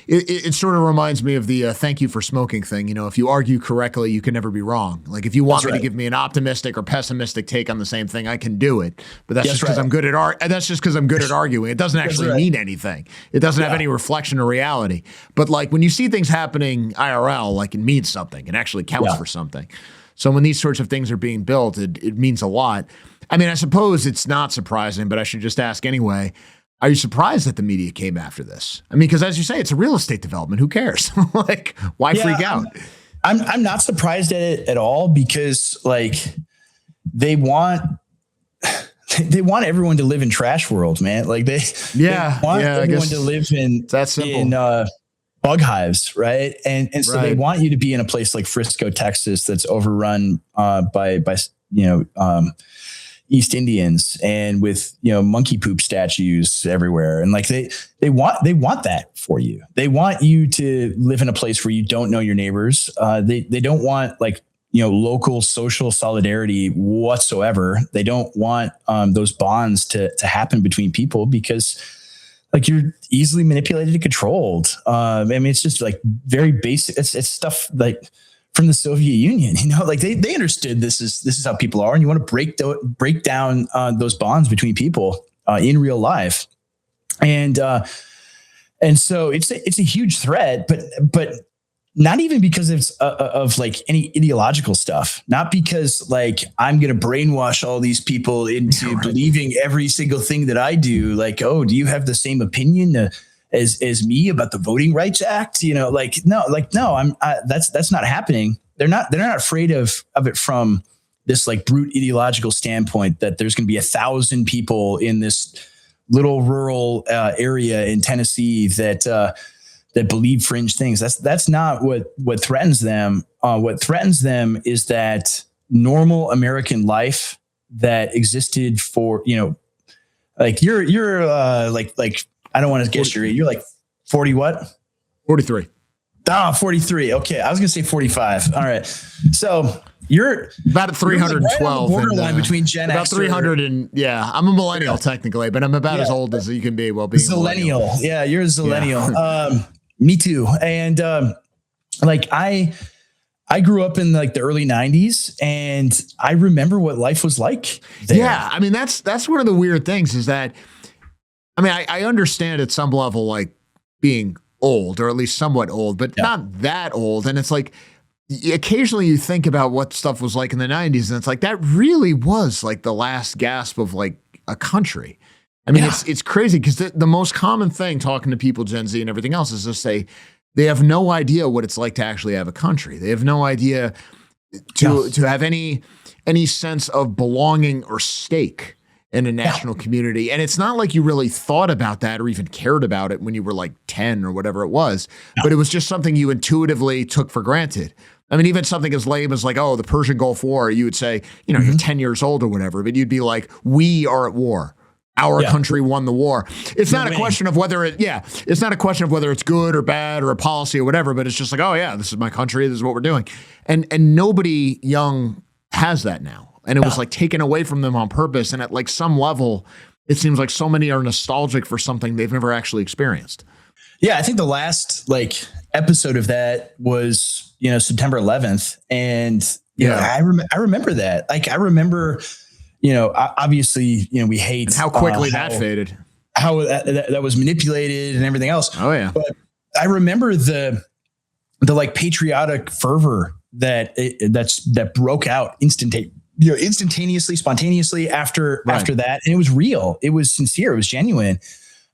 it sort of reminds me of the thank you for smoking thing. You know, if you argue correctly, you can never be wrong. Like if you want me to give me an optimistic or pessimistic take on the same thing, I can do it. But that's just because I'm good at that's just because I'm good at arguing. It doesn't actually mean anything. It doesn't have any reflection of reality. But like when you see things happening IRL, like it means something. It actually counts for something. So when these sorts of things are being built, it means a lot. I mean, I suppose it's not surprising, but I should just ask anyway. Are you surprised that the media came after this? I mean, because as you say, it's a real estate development. Who cares? Like, why freak out? I'm not surprised at it at all, because like they want everyone to live in trash world, man. Like they want everyone to live in bug hives, right? And so they want you to be in a place like Frisco, Texas, that's overrun by East Indians and with monkey poop statues everywhere, and like they want that for you. They want you to live in a place where you don't know your neighbors. They don't want like local social solidarity whatsoever. They don't want those bonds to happen between people, because like you're easily manipulated and controlled. I mean, it's just like very basic. It's stuff like from the Soviet Union, like they understood this is how people are, and you want to break down those bonds between people in real life, and so it's a huge threat, but not even because it's of like any ideological stuff, not because like I'm going to brainwash all these people into believing every single thing that I do. Like, oh, do you have the same opinion as me about the Voting Rights Act? No, that's not happening. They're not afraid of it from this like brute ideological standpoint that there's going to be 1,000 people in this little rural area in Tennessee that believe fringe things. That's not what threatens them. What threatens them is that normal American life that existed for, like you're like I don't want to guess your age. You're like 40 what? 43. 43. Okay. I was going to say 45. All right. So you're about at 312. Right borderline between Gen about X. 300 and I'm a millennial technically, but I'm about as old as you can be while being a millennial. Yeah, you're a zillennial. Yeah. Me too. And like I grew up in like the early 90s, and I remember what life was like there. Yeah. I mean, that's one of the weird things is that, I mean, I understand at some level, like being old, or at least somewhat old, but not that old. And it's like, occasionally you think about what stuff was like in the 90s, and it's like, that really was like the last gasp of like a country. I mean, it's crazy, because the most common thing talking to people, Gen Z and everything else, is to say they have no idea what it's like to actually have a country. They have no idea to have any sense of belonging or stake in a national community. And it's not like you really thought about that or even cared about it when you were like 10 or whatever it was, but it was just something you intuitively took for granted. I mean, even something as lame as like, oh, the Persian Gulf War, you would say, you're 10 years old or whatever, but you'd be like, we are at war. Our country won the war. It's not a question of whether it's not a question of whether it's good or bad or a policy or whatever, but it's just like, oh yeah, this is my country. This is what we're doing. And nobody young has that now. And it was like taken away from them on purpose. And at like some level, it seems like so many are nostalgic for something they've never actually experienced. Yeah. I think the last like episode of that was, September 11th. And, I remember that. Like, I remember, obviously, we hate and how quickly that faded, how that was manipulated and everything else. Oh yeah. But I remember the like patriotic fervor that broke out instantaneously, spontaneously after that. And it was real. It was sincere. It was genuine.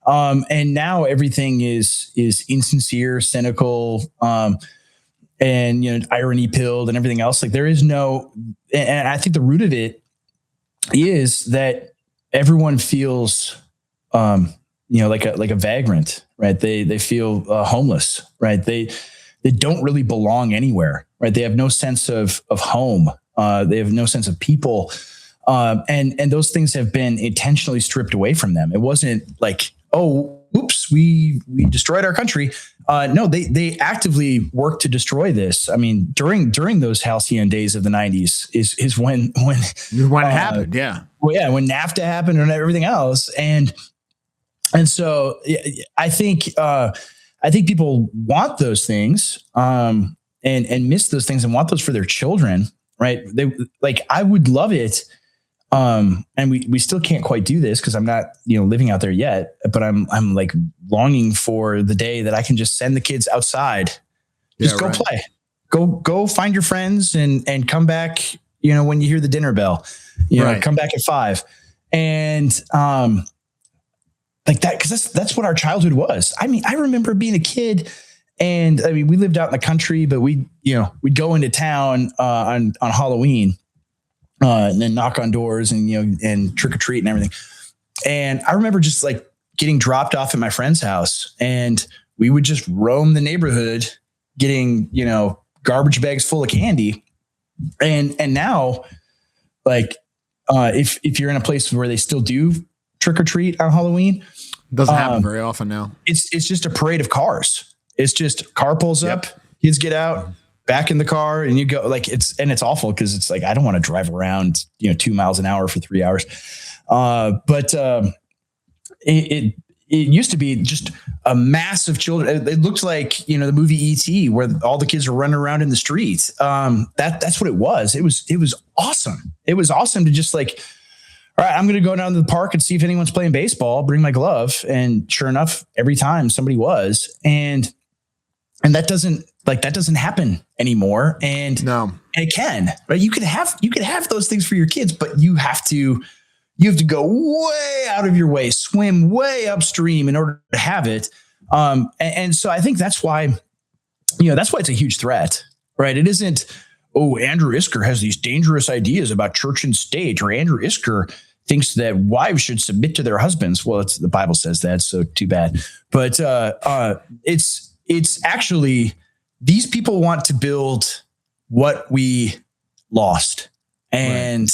And now everything is insincere, cynical, and, irony pilled and everything else. Like there is no, and I think the root of it is that everyone feels, like a vagrant, right? They feel homeless, right? They don't really belong anywhere, right? They have no sense of home. They have no sense of people. And those things have been intentionally stripped away from them. It wasn't like, oh, oops, we destroyed our country. No, they actively work to destroy this. I mean, during those halcyon days of the 90s is when it happened. Yeah. Well, yeah, when NAFTA happened and everything else. And so I think people want those things and miss those things and want those for their children. Right. I would love it. And we still can't quite do this because I'm not, living out there yet, but I'm like longing for the day that I can just send the kids outside, just go play, go find your friends and come back, when you hear the dinner bell, come back at 5 and, like that. Cause that's what our childhood was. I mean, I remember being a kid and we lived out in the country, but we'd go into town, on Halloween, and then knock on doors and trick or treat and everything. And I remember just like getting dropped off at my friend's house and we would just roam the neighborhood getting, garbage bags full of candy. And now like, if you're in a place where they still do trick or treat on Halloween, doesn't happen very often now. It's just a parade of cars. It's just car pulls up, kids get out, back in the car, and you go like it's awful because it's like I don't want to drive around 2 miles an hour for 3 hours. But it used to be just a mass of children. It looked like the movie E.T. where all the kids were running around in the streets. That's what it was. It was awesome. It was awesome to just like, all right, I'm going to go down to the park and see if anyone's playing baseball. Bring my glove, and sure enough, every time somebody was, and that doesn't happen anymore. And no, it can, right? You could have those things for your kids, but you have to go way out of your way, swim way upstream in order to have it. And so I think that's why it's a huge threat, right? It isn't, Andrew Isker has these dangerous ideas about church and state, or Andrew Isker thinks that wives should submit to their husbands. Well, the Bible says that, so too bad. But it's actually, these people want to build what we lost, and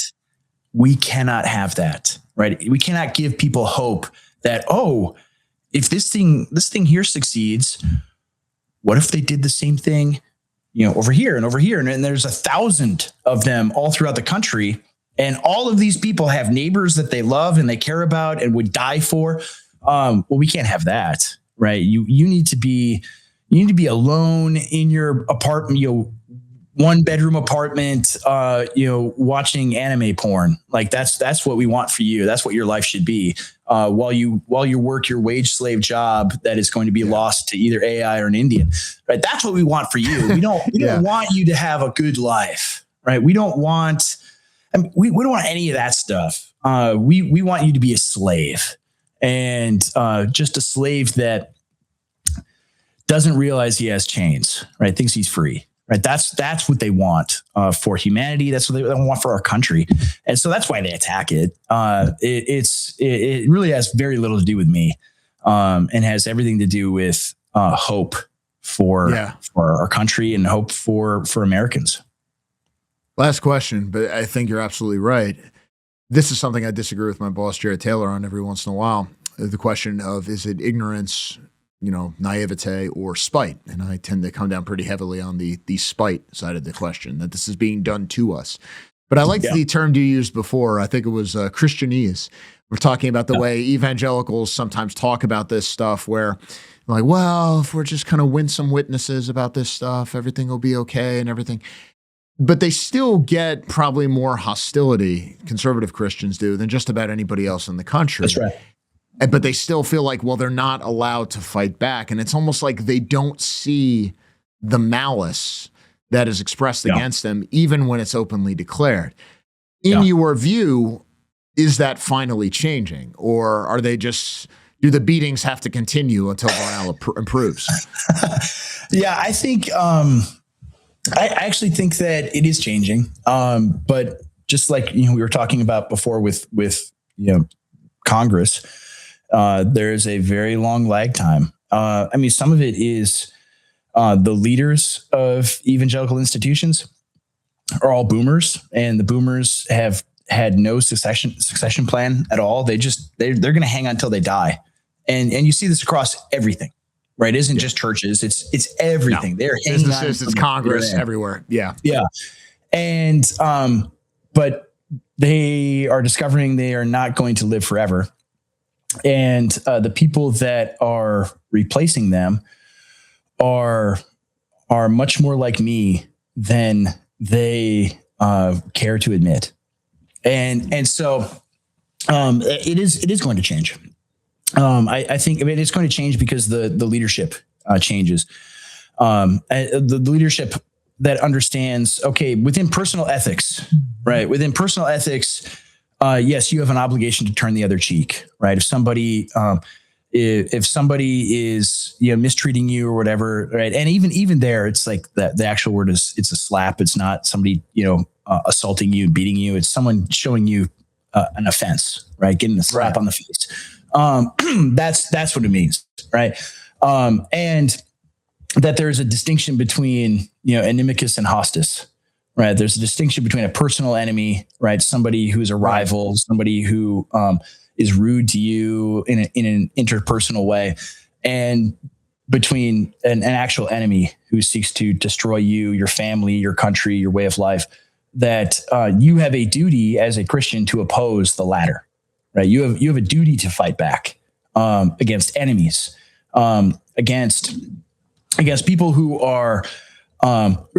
we cannot have that, right? We cannot give people hope that, if this thing here succeeds, what if they did the same thing, over here and over here? And there's 1,000 of them all throughout the country. And all of these people have neighbors that they love and they care about and would die for. Well, we can't have that, right? You need to be alone in your apartment, 1-bedroom apartment, watching anime porn. Like that's what we want for you. That's what your life should be. While you work your wage slave job that is going to be lost to either AI or an Indian, right? That's what we want for you. We don't want you to have a good life, right? We don't want any of that stuff. We want you to be a slave, and just a slave that doesn't realize he has chains, right? Thinks he's free, right? That's what they want for humanity. That's what they want for our country. And so that's why they attack it. It really has very little to do with me, and has everything to do with hope for our country and hope for Americans. Last question, but I think you're absolutely right. This is something I disagree with my boss, Jared Taylor, on every once in a while. The question of, is it ignorance, naivete, or spite? And I tend to come down pretty heavily on the spite side of the question, that this is being done to us. But I liked the term you used before. I think it was Christianese. We're talking about the way evangelicals sometimes talk about this stuff, where like, well, if we're just kind of winsome witnesses about this stuff, everything will be okay and everything. But they still get probably more hostility, conservative Christians do, than just about anybody else in the country. That's right. But they still feel like, well, they're not allowed to fight back. And it's almost like they don't see the malice that is expressed against them, even when it's openly declared. In your view, is that finally changing? Or are they just, do the beatings have to continue until morale improves? I think, I actually think that it is changing. But just like, we were talking about before with Congress, there is a very long lag time. Some of it is the leaders of evangelical institutions are all boomers, and the boomers have had no succession plan at all. They're going to hang on until they die. And you see this across everything, right? It isn't just churches. It's everything. No. They're businesses, it's Congress, everywhere. Yeah. Yeah. And, but they are discovering they are not going to live forever. And the people that are replacing them are much more like me than they care to admit. And so it is going to change. I think it's going to change because the leadership changes. The leadership that understands, okay, within personal ethics, right? Within personal ethics, yes, you have an obligation to turn the other cheek, right? If somebody is, mistreating you or whatever, right? And even there, it's like the actual word is, it's a slap. It's not somebody, assaulting you and beating you. It's someone showing you an offense, right? Getting a slap on the face. That's what it means, right? And that there's a distinction between, inimicus and hostis, right? There's a distinction between a personal enemy, right? Somebody who's a rival, somebody who is rude to you in an interpersonal way, and between an actual enemy who seeks to destroy you, your family, your country, your way of life. That you have a duty as a Christian to oppose the latter, right? You have a duty to fight back against enemies, against people who are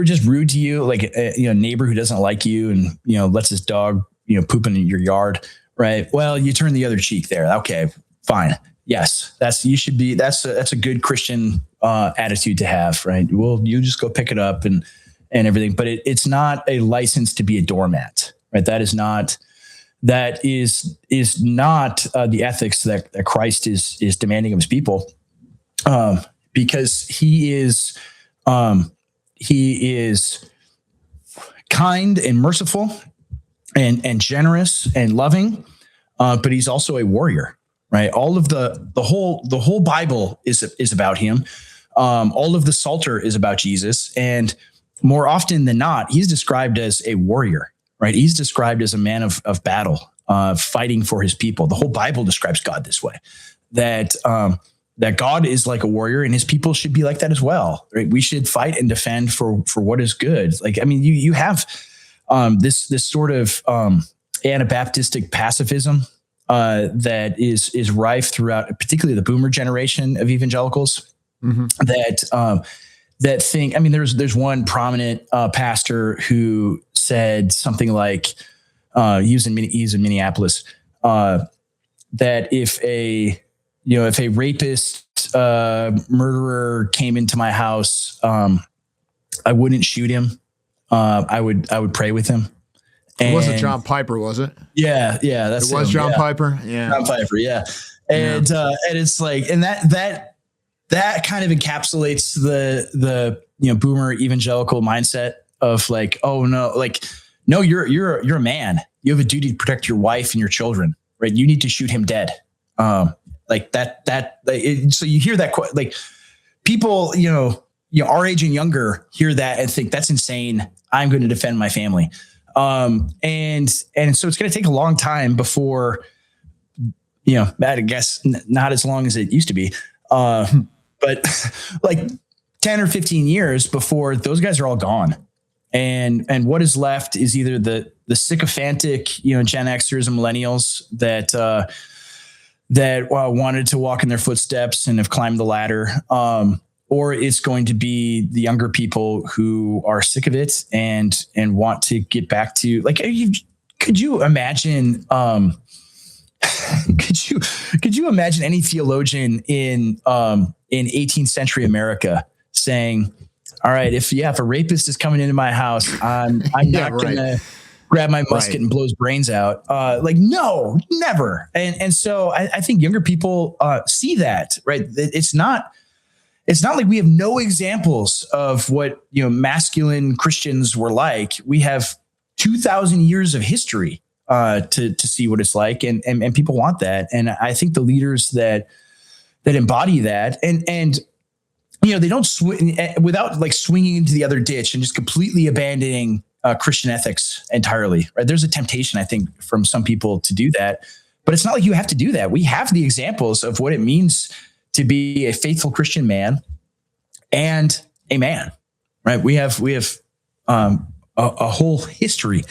just rude to you, like a neighbor who doesn't like you and lets his dog poop in your yard, right? Well, you turn the other cheek there. Okay, fine. Yes, that's a good Christian attitude to have, right? Well, you just go pick it up and everything, but it's not a license to be a doormat, right? That is not the ethics that Christ is demanding of his people, because he is kind and merciful and generous and loving, but he's also a warrior, right? All of the whole Bible is about him. All of the Psalter is about Jesus, and more often than not, he's described as a warrior, right? He's described as a man of battle, fighting for his people. The whole Bible describes God this way, that God is like a warrior and his people should be like that as well, right? We should fight and defend for what is good. Like, I mean, you have this sort of Anabaptistic pacifism that is rife throughout, particularly the boomer generation of evangelicals, that think, I mean, there's one prominent pastor who said something like, he's in Minneapolis, that if a rapist, murderer came into my house, I wouldn't shoot him. I would pray with him. It wasn't John Piper, was it? Yeah. It was John Piper. Yeah. John Piper. Yeah. And it's like, and that kind of encapsulates the boomer evangelical mindset of like, oh no, like, no, you're a man. You have a duty to protect your wife and your children, right? You need to shoot him dead. Like that. So you hear that, like people, our age and younger hear that and think that's insane. I'm going to defend my family. And so it's going to take a long time before, I guess not as long as it used to be, but like 10 or 15 years before those guys are all gone. And what is left is either the sycophantic, Gen Xers and millennials that wanted to walk in their footsteps and have climbed the ladder, or it's going to be the younger people who are sick of it and want to get back to, like, could you imagine? Could you imagine any theologian in 18th century America saying, all right, if a rapist is coming into my house, I'm not going to grab my musket and blow his brains out. Like, no, never. And so I think younger people see that, right? It's not like we have no examples of what, masculine Christians were like. We have 2,000 years of history to see what it's like. And people want that. And I think the leaders that embody that and they don't without like swinging into the other ditch and just completely abandoning Christian ethics entirely, right? There's a temptation, I think, from some people to do that. But it's not like you have to do that. We have the examples of what it means to be a faithful Christian man and a man, right? We have a whole history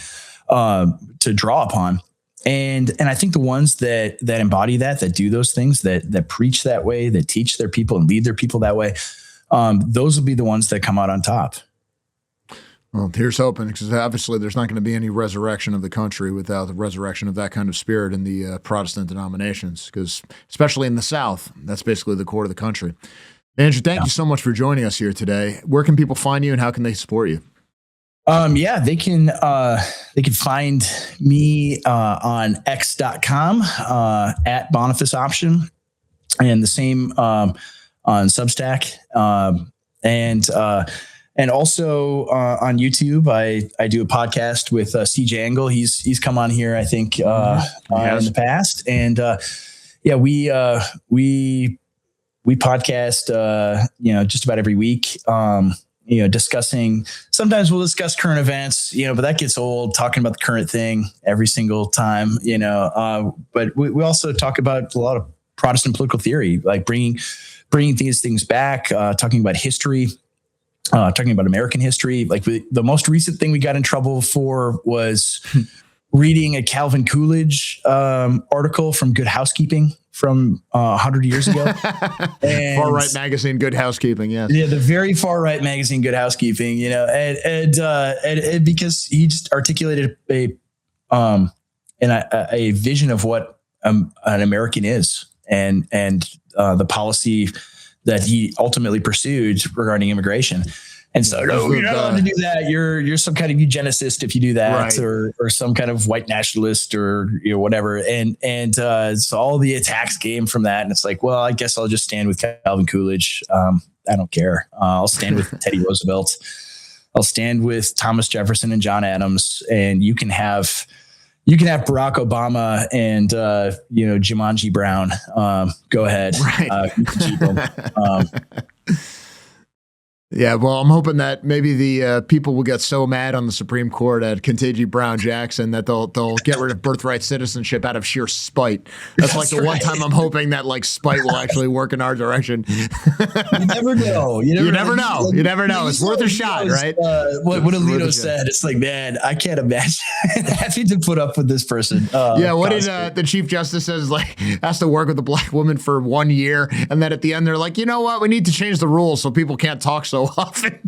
to draw upon. And I think the ones that embody that do those things, that preach that way, that teach their people and lead their people that way, those will be the ones that come out on top. Well, here's hoping, because obviously there's not going to be any resurrection of the country without the resurrection of that kind of spirit in the Protestant denominations, because especially in the South, that's basically the core of the country. Andrew, thank you so much for joining us here today. Where can people find you and how can they support you? They can find me on x.com at Boniface Option, and the same on Substack. And also on YouTube, I do a podcast with CJ Engel. He's come on here, I think, in the past. And we podcast, just about every week. Discussing. Sometimes we'll discuss current events, but that gets old. Talking about the current thing every single time, But we also talk about a lot of Protestant political theory, like bringing these things back, talking about history. Talking about American history. Like the most recent thing we got in trouble for was reading a Calvin Coolidge article from Good Housekeeping from 100 years ago. Far right magazine, Good Housekeeping. Yes. Yeah, the very far right magazine, Good Housekeeping. And because he just articulated a vision of what an American is, and the policy that he ultimately pursued regarding immigration. And so, no, you're not allowed to do that. You're some kind of eugenicist if you do that, right. or some kind of white nationalist, or whatever. And so all the attacks came from that. And it's like, well, I guess I'll just stand with Calvin Coolidge. I don't care. I'll stand with Teddy Roosevelt. I'll stand with Thomas Jefferson and John Adams. And you can have Barack Obama and Jumanji Brown. Go ahead. Right. You can keep them. Yeah, well, I'm hoping that maybe the people will get so mad on the Supreme Court at Ketanji Brown Jackson that they'll get rid of birthright citizenship out of sheer spite. That's like the one time I'm hoping that spite will actually work in our direction. You never know. You never know. You never know. It's worth a shot, right? What Alito said. It's like, man, I can't imagine having to put up with this person. What did the Chief Justice says? Has to work with a black woman for 1 year, and then at the end they're like, you know what? We need to change the rules so people can't talk so often.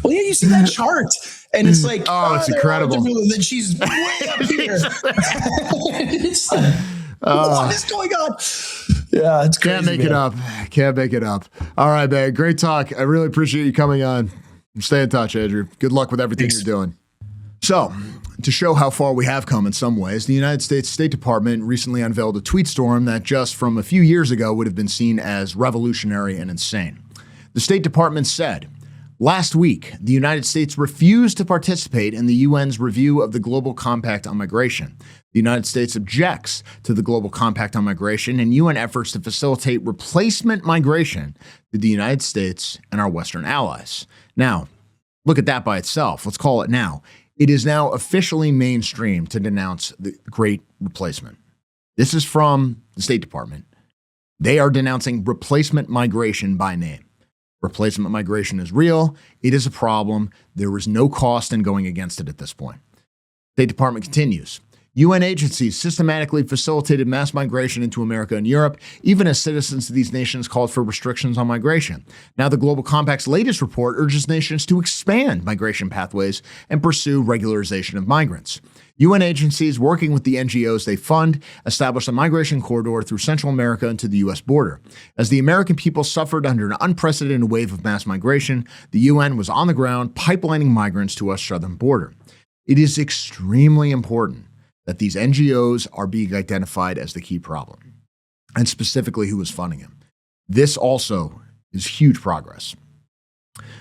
Well, yeah, you see that chart, and it's like, it's incredible. Then she's way up here. It's like, what is going on? Yeah, it's crazy. Can't make it up. All right, man. Great talk. I really appreciate you coming on. Stay in touch, Andrew. Good luck with everything you're doing. So, to show how far we have come in some ways, the United States State Department recently unveiled a tweet storm that just from a few years ago would have been seen as revolutionary and insane. The State Department said, last week, the United States refused to participate in the UN's review of the Global Compact on Migration. The United States objects to the Global Compact on Migration and UN efforts to facilitate replacement migration to the United States and our Western allies. Now, look at that by itself. Let's call it now. It is now officially mainstream to denounce the Great Replacement. This is from the State Department. They are denouncing replacement migration by name. Replacement migration is real. It is a problem. There is no cost in going against it at this point. State Department continues. UN agencies systematically facilitated mass migration into America and Europe, even as citizens of these nations called for restrictions on migration. Now, the Global Compact's latest report urges nations to expand migration pathways and pursue regularization of migrants. UN agencies working with the NGOs they fund established a migration corridor through Central America and to the U.S. border. As the American people suffered under an unprecedented wave of mass migration, the UN was on the ground pipelining migrants to our southern border. It is extremely important that these NGOs are being identified as the key problem, and specifically who is funding them. This also is huge progress.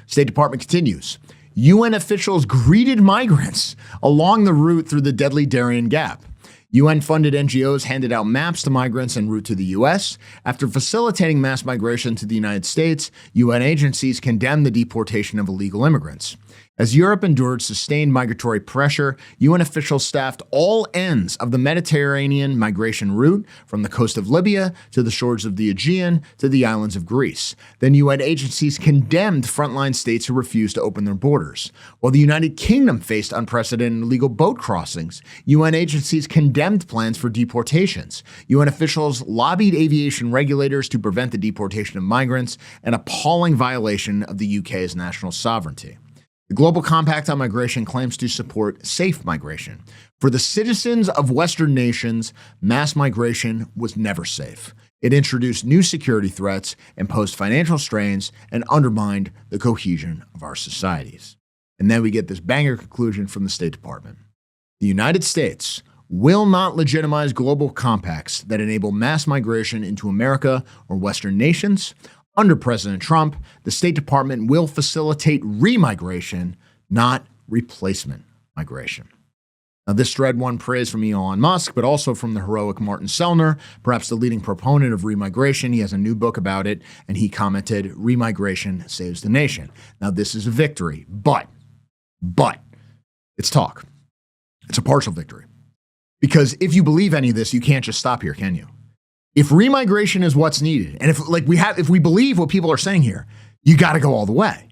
State Department continues. UN officials greeted migrants along the route through the deadly Darien Gap. UN-funded NGOs handed out maps to migrants en route to the U.S. After facilitating mass migration to the United States, UN agencies condemned the deportation of illegal immigrants. As Europe endured sustained migratory pressure, UN officials staffed all ends of the Mediterranean migration route, from the coast of Libya to the shores of the Aegean to the islands of Greece. Then UN agencies condemned frontline states who refused to open their borders. While the United Kingdom faced unprecedented illegal boat crossings, UN agencies condemned plans for deportations. UN officials lobbied aviation regulators to prevent the deportation of migrants, an appalling violation of the UK's national sovereignty. The Global Compact on Migration claims to support safe migration. For the citizens of Western nations, mass migration was never safe. It introduced new security threats, imposed financial strains, and undermined the cohesion of our societies. And then we get this banger conclusion from the State Department. The United States will not legitimize global compacts that enable mass migration into America or Western nations. Under President Trump, the State Department will facilitate remigration, not replacement migration. Now, this thread won praise from Elon Musk, but also from the heroic Martin Sellner, perhaps the leading proponent of remigration. He has a new book about it, and he commented, "Remigration saves the nation." Now, this is a victory, but it's talk. It's a partial victory. Because if you believe any of this, you can't just stop here, can you? If remigration is what's needed, and if we believe what people are saying here, you got to go all the way.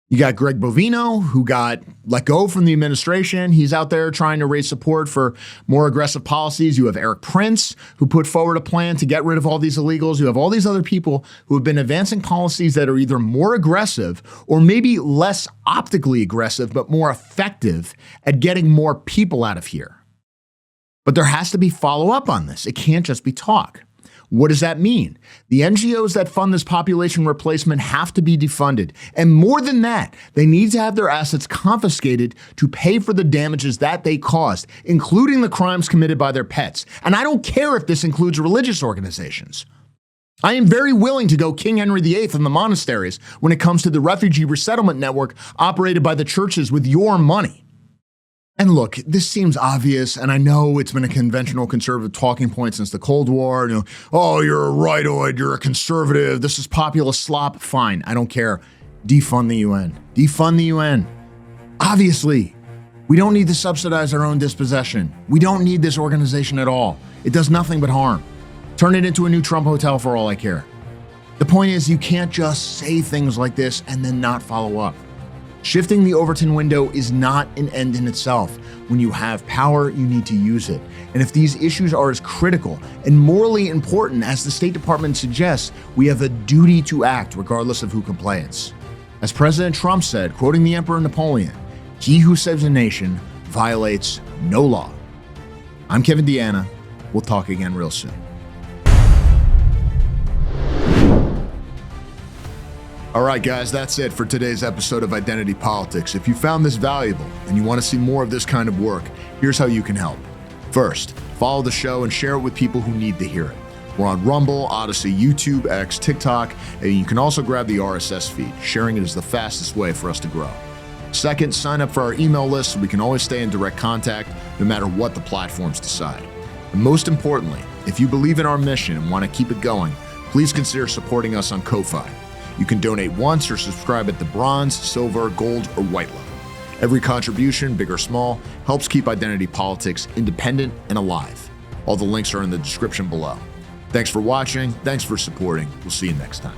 You got Greg Bovino, who got let go from the administration. He's out there trying to raise support for more aggressive policies. You have Eric Prince, who put forward a plan to get rid of all these illegals. You have all these other people who have been advancing policies that are either more aggressive or maybe less optically aggressive, but more effective at getting more people out of here. But there has to be follow-up on this. It can't just be talk. What does that mean? The NGOs that fund this population replacement have to be defunded. And more than that, they need to have their assets confiscated to pay for the damages that they caused, including the crimes committed by their pets. And I don't care if this includes religious organizations. I am very willing to go King Henry VIII in the monasteries when it comes to the refugee resettlement network operated by the churches with your money. And look, this seems obvious, and I know it's been a conventional conservative talking point since the Cold War. You know, oh, you're a rightoid, you're a conservative, this is populist slop. Fine, I don't care. Defund the UN. Defund the UN. Obviously, we don't need to subsidize our own dispossession. We don't need this organization at all. It does nothing but harm. Turn it into a new Trump hotel for all I care. The point is, you can't just say things like this and then not follow up. Shifting the Overton window is not an end in itself. When you have power, you need to use it. And if these issues are as critical and morally important as the State Department suggests, we have a duty to act regardless of who complains. As President Trump said, quoting the Emperor Napoleon, "He who saves a nation violates no law." I'm Kevin DeAnna. We'll talk again real soon. All right, guys, that's it for today's episode of Identity Politics. If you found this valuable and you want to see more of this kind of work, here's how you can help. First, follow the show and share it with people who need to hear it. We're on Rumble, Odyssey, YouTube, X, TikTok, and you can also grab the RSS feed. Sharing it is the fastest way for us to grow. Second, sign up for our email list so we can always stay in direct contact no matter what the platforms decide. And most importantly, if you believe in our mission and want to keep it going, please consider supporting us on Ko-Fi. You can donate once or subscribe at the bronze, silver, gold, or white level. Every contribution, big or small, helps keep Identity Politics independent and alive. All the links are in the description below. Thanks for watching. Thanks for supporting. We'll see you next time.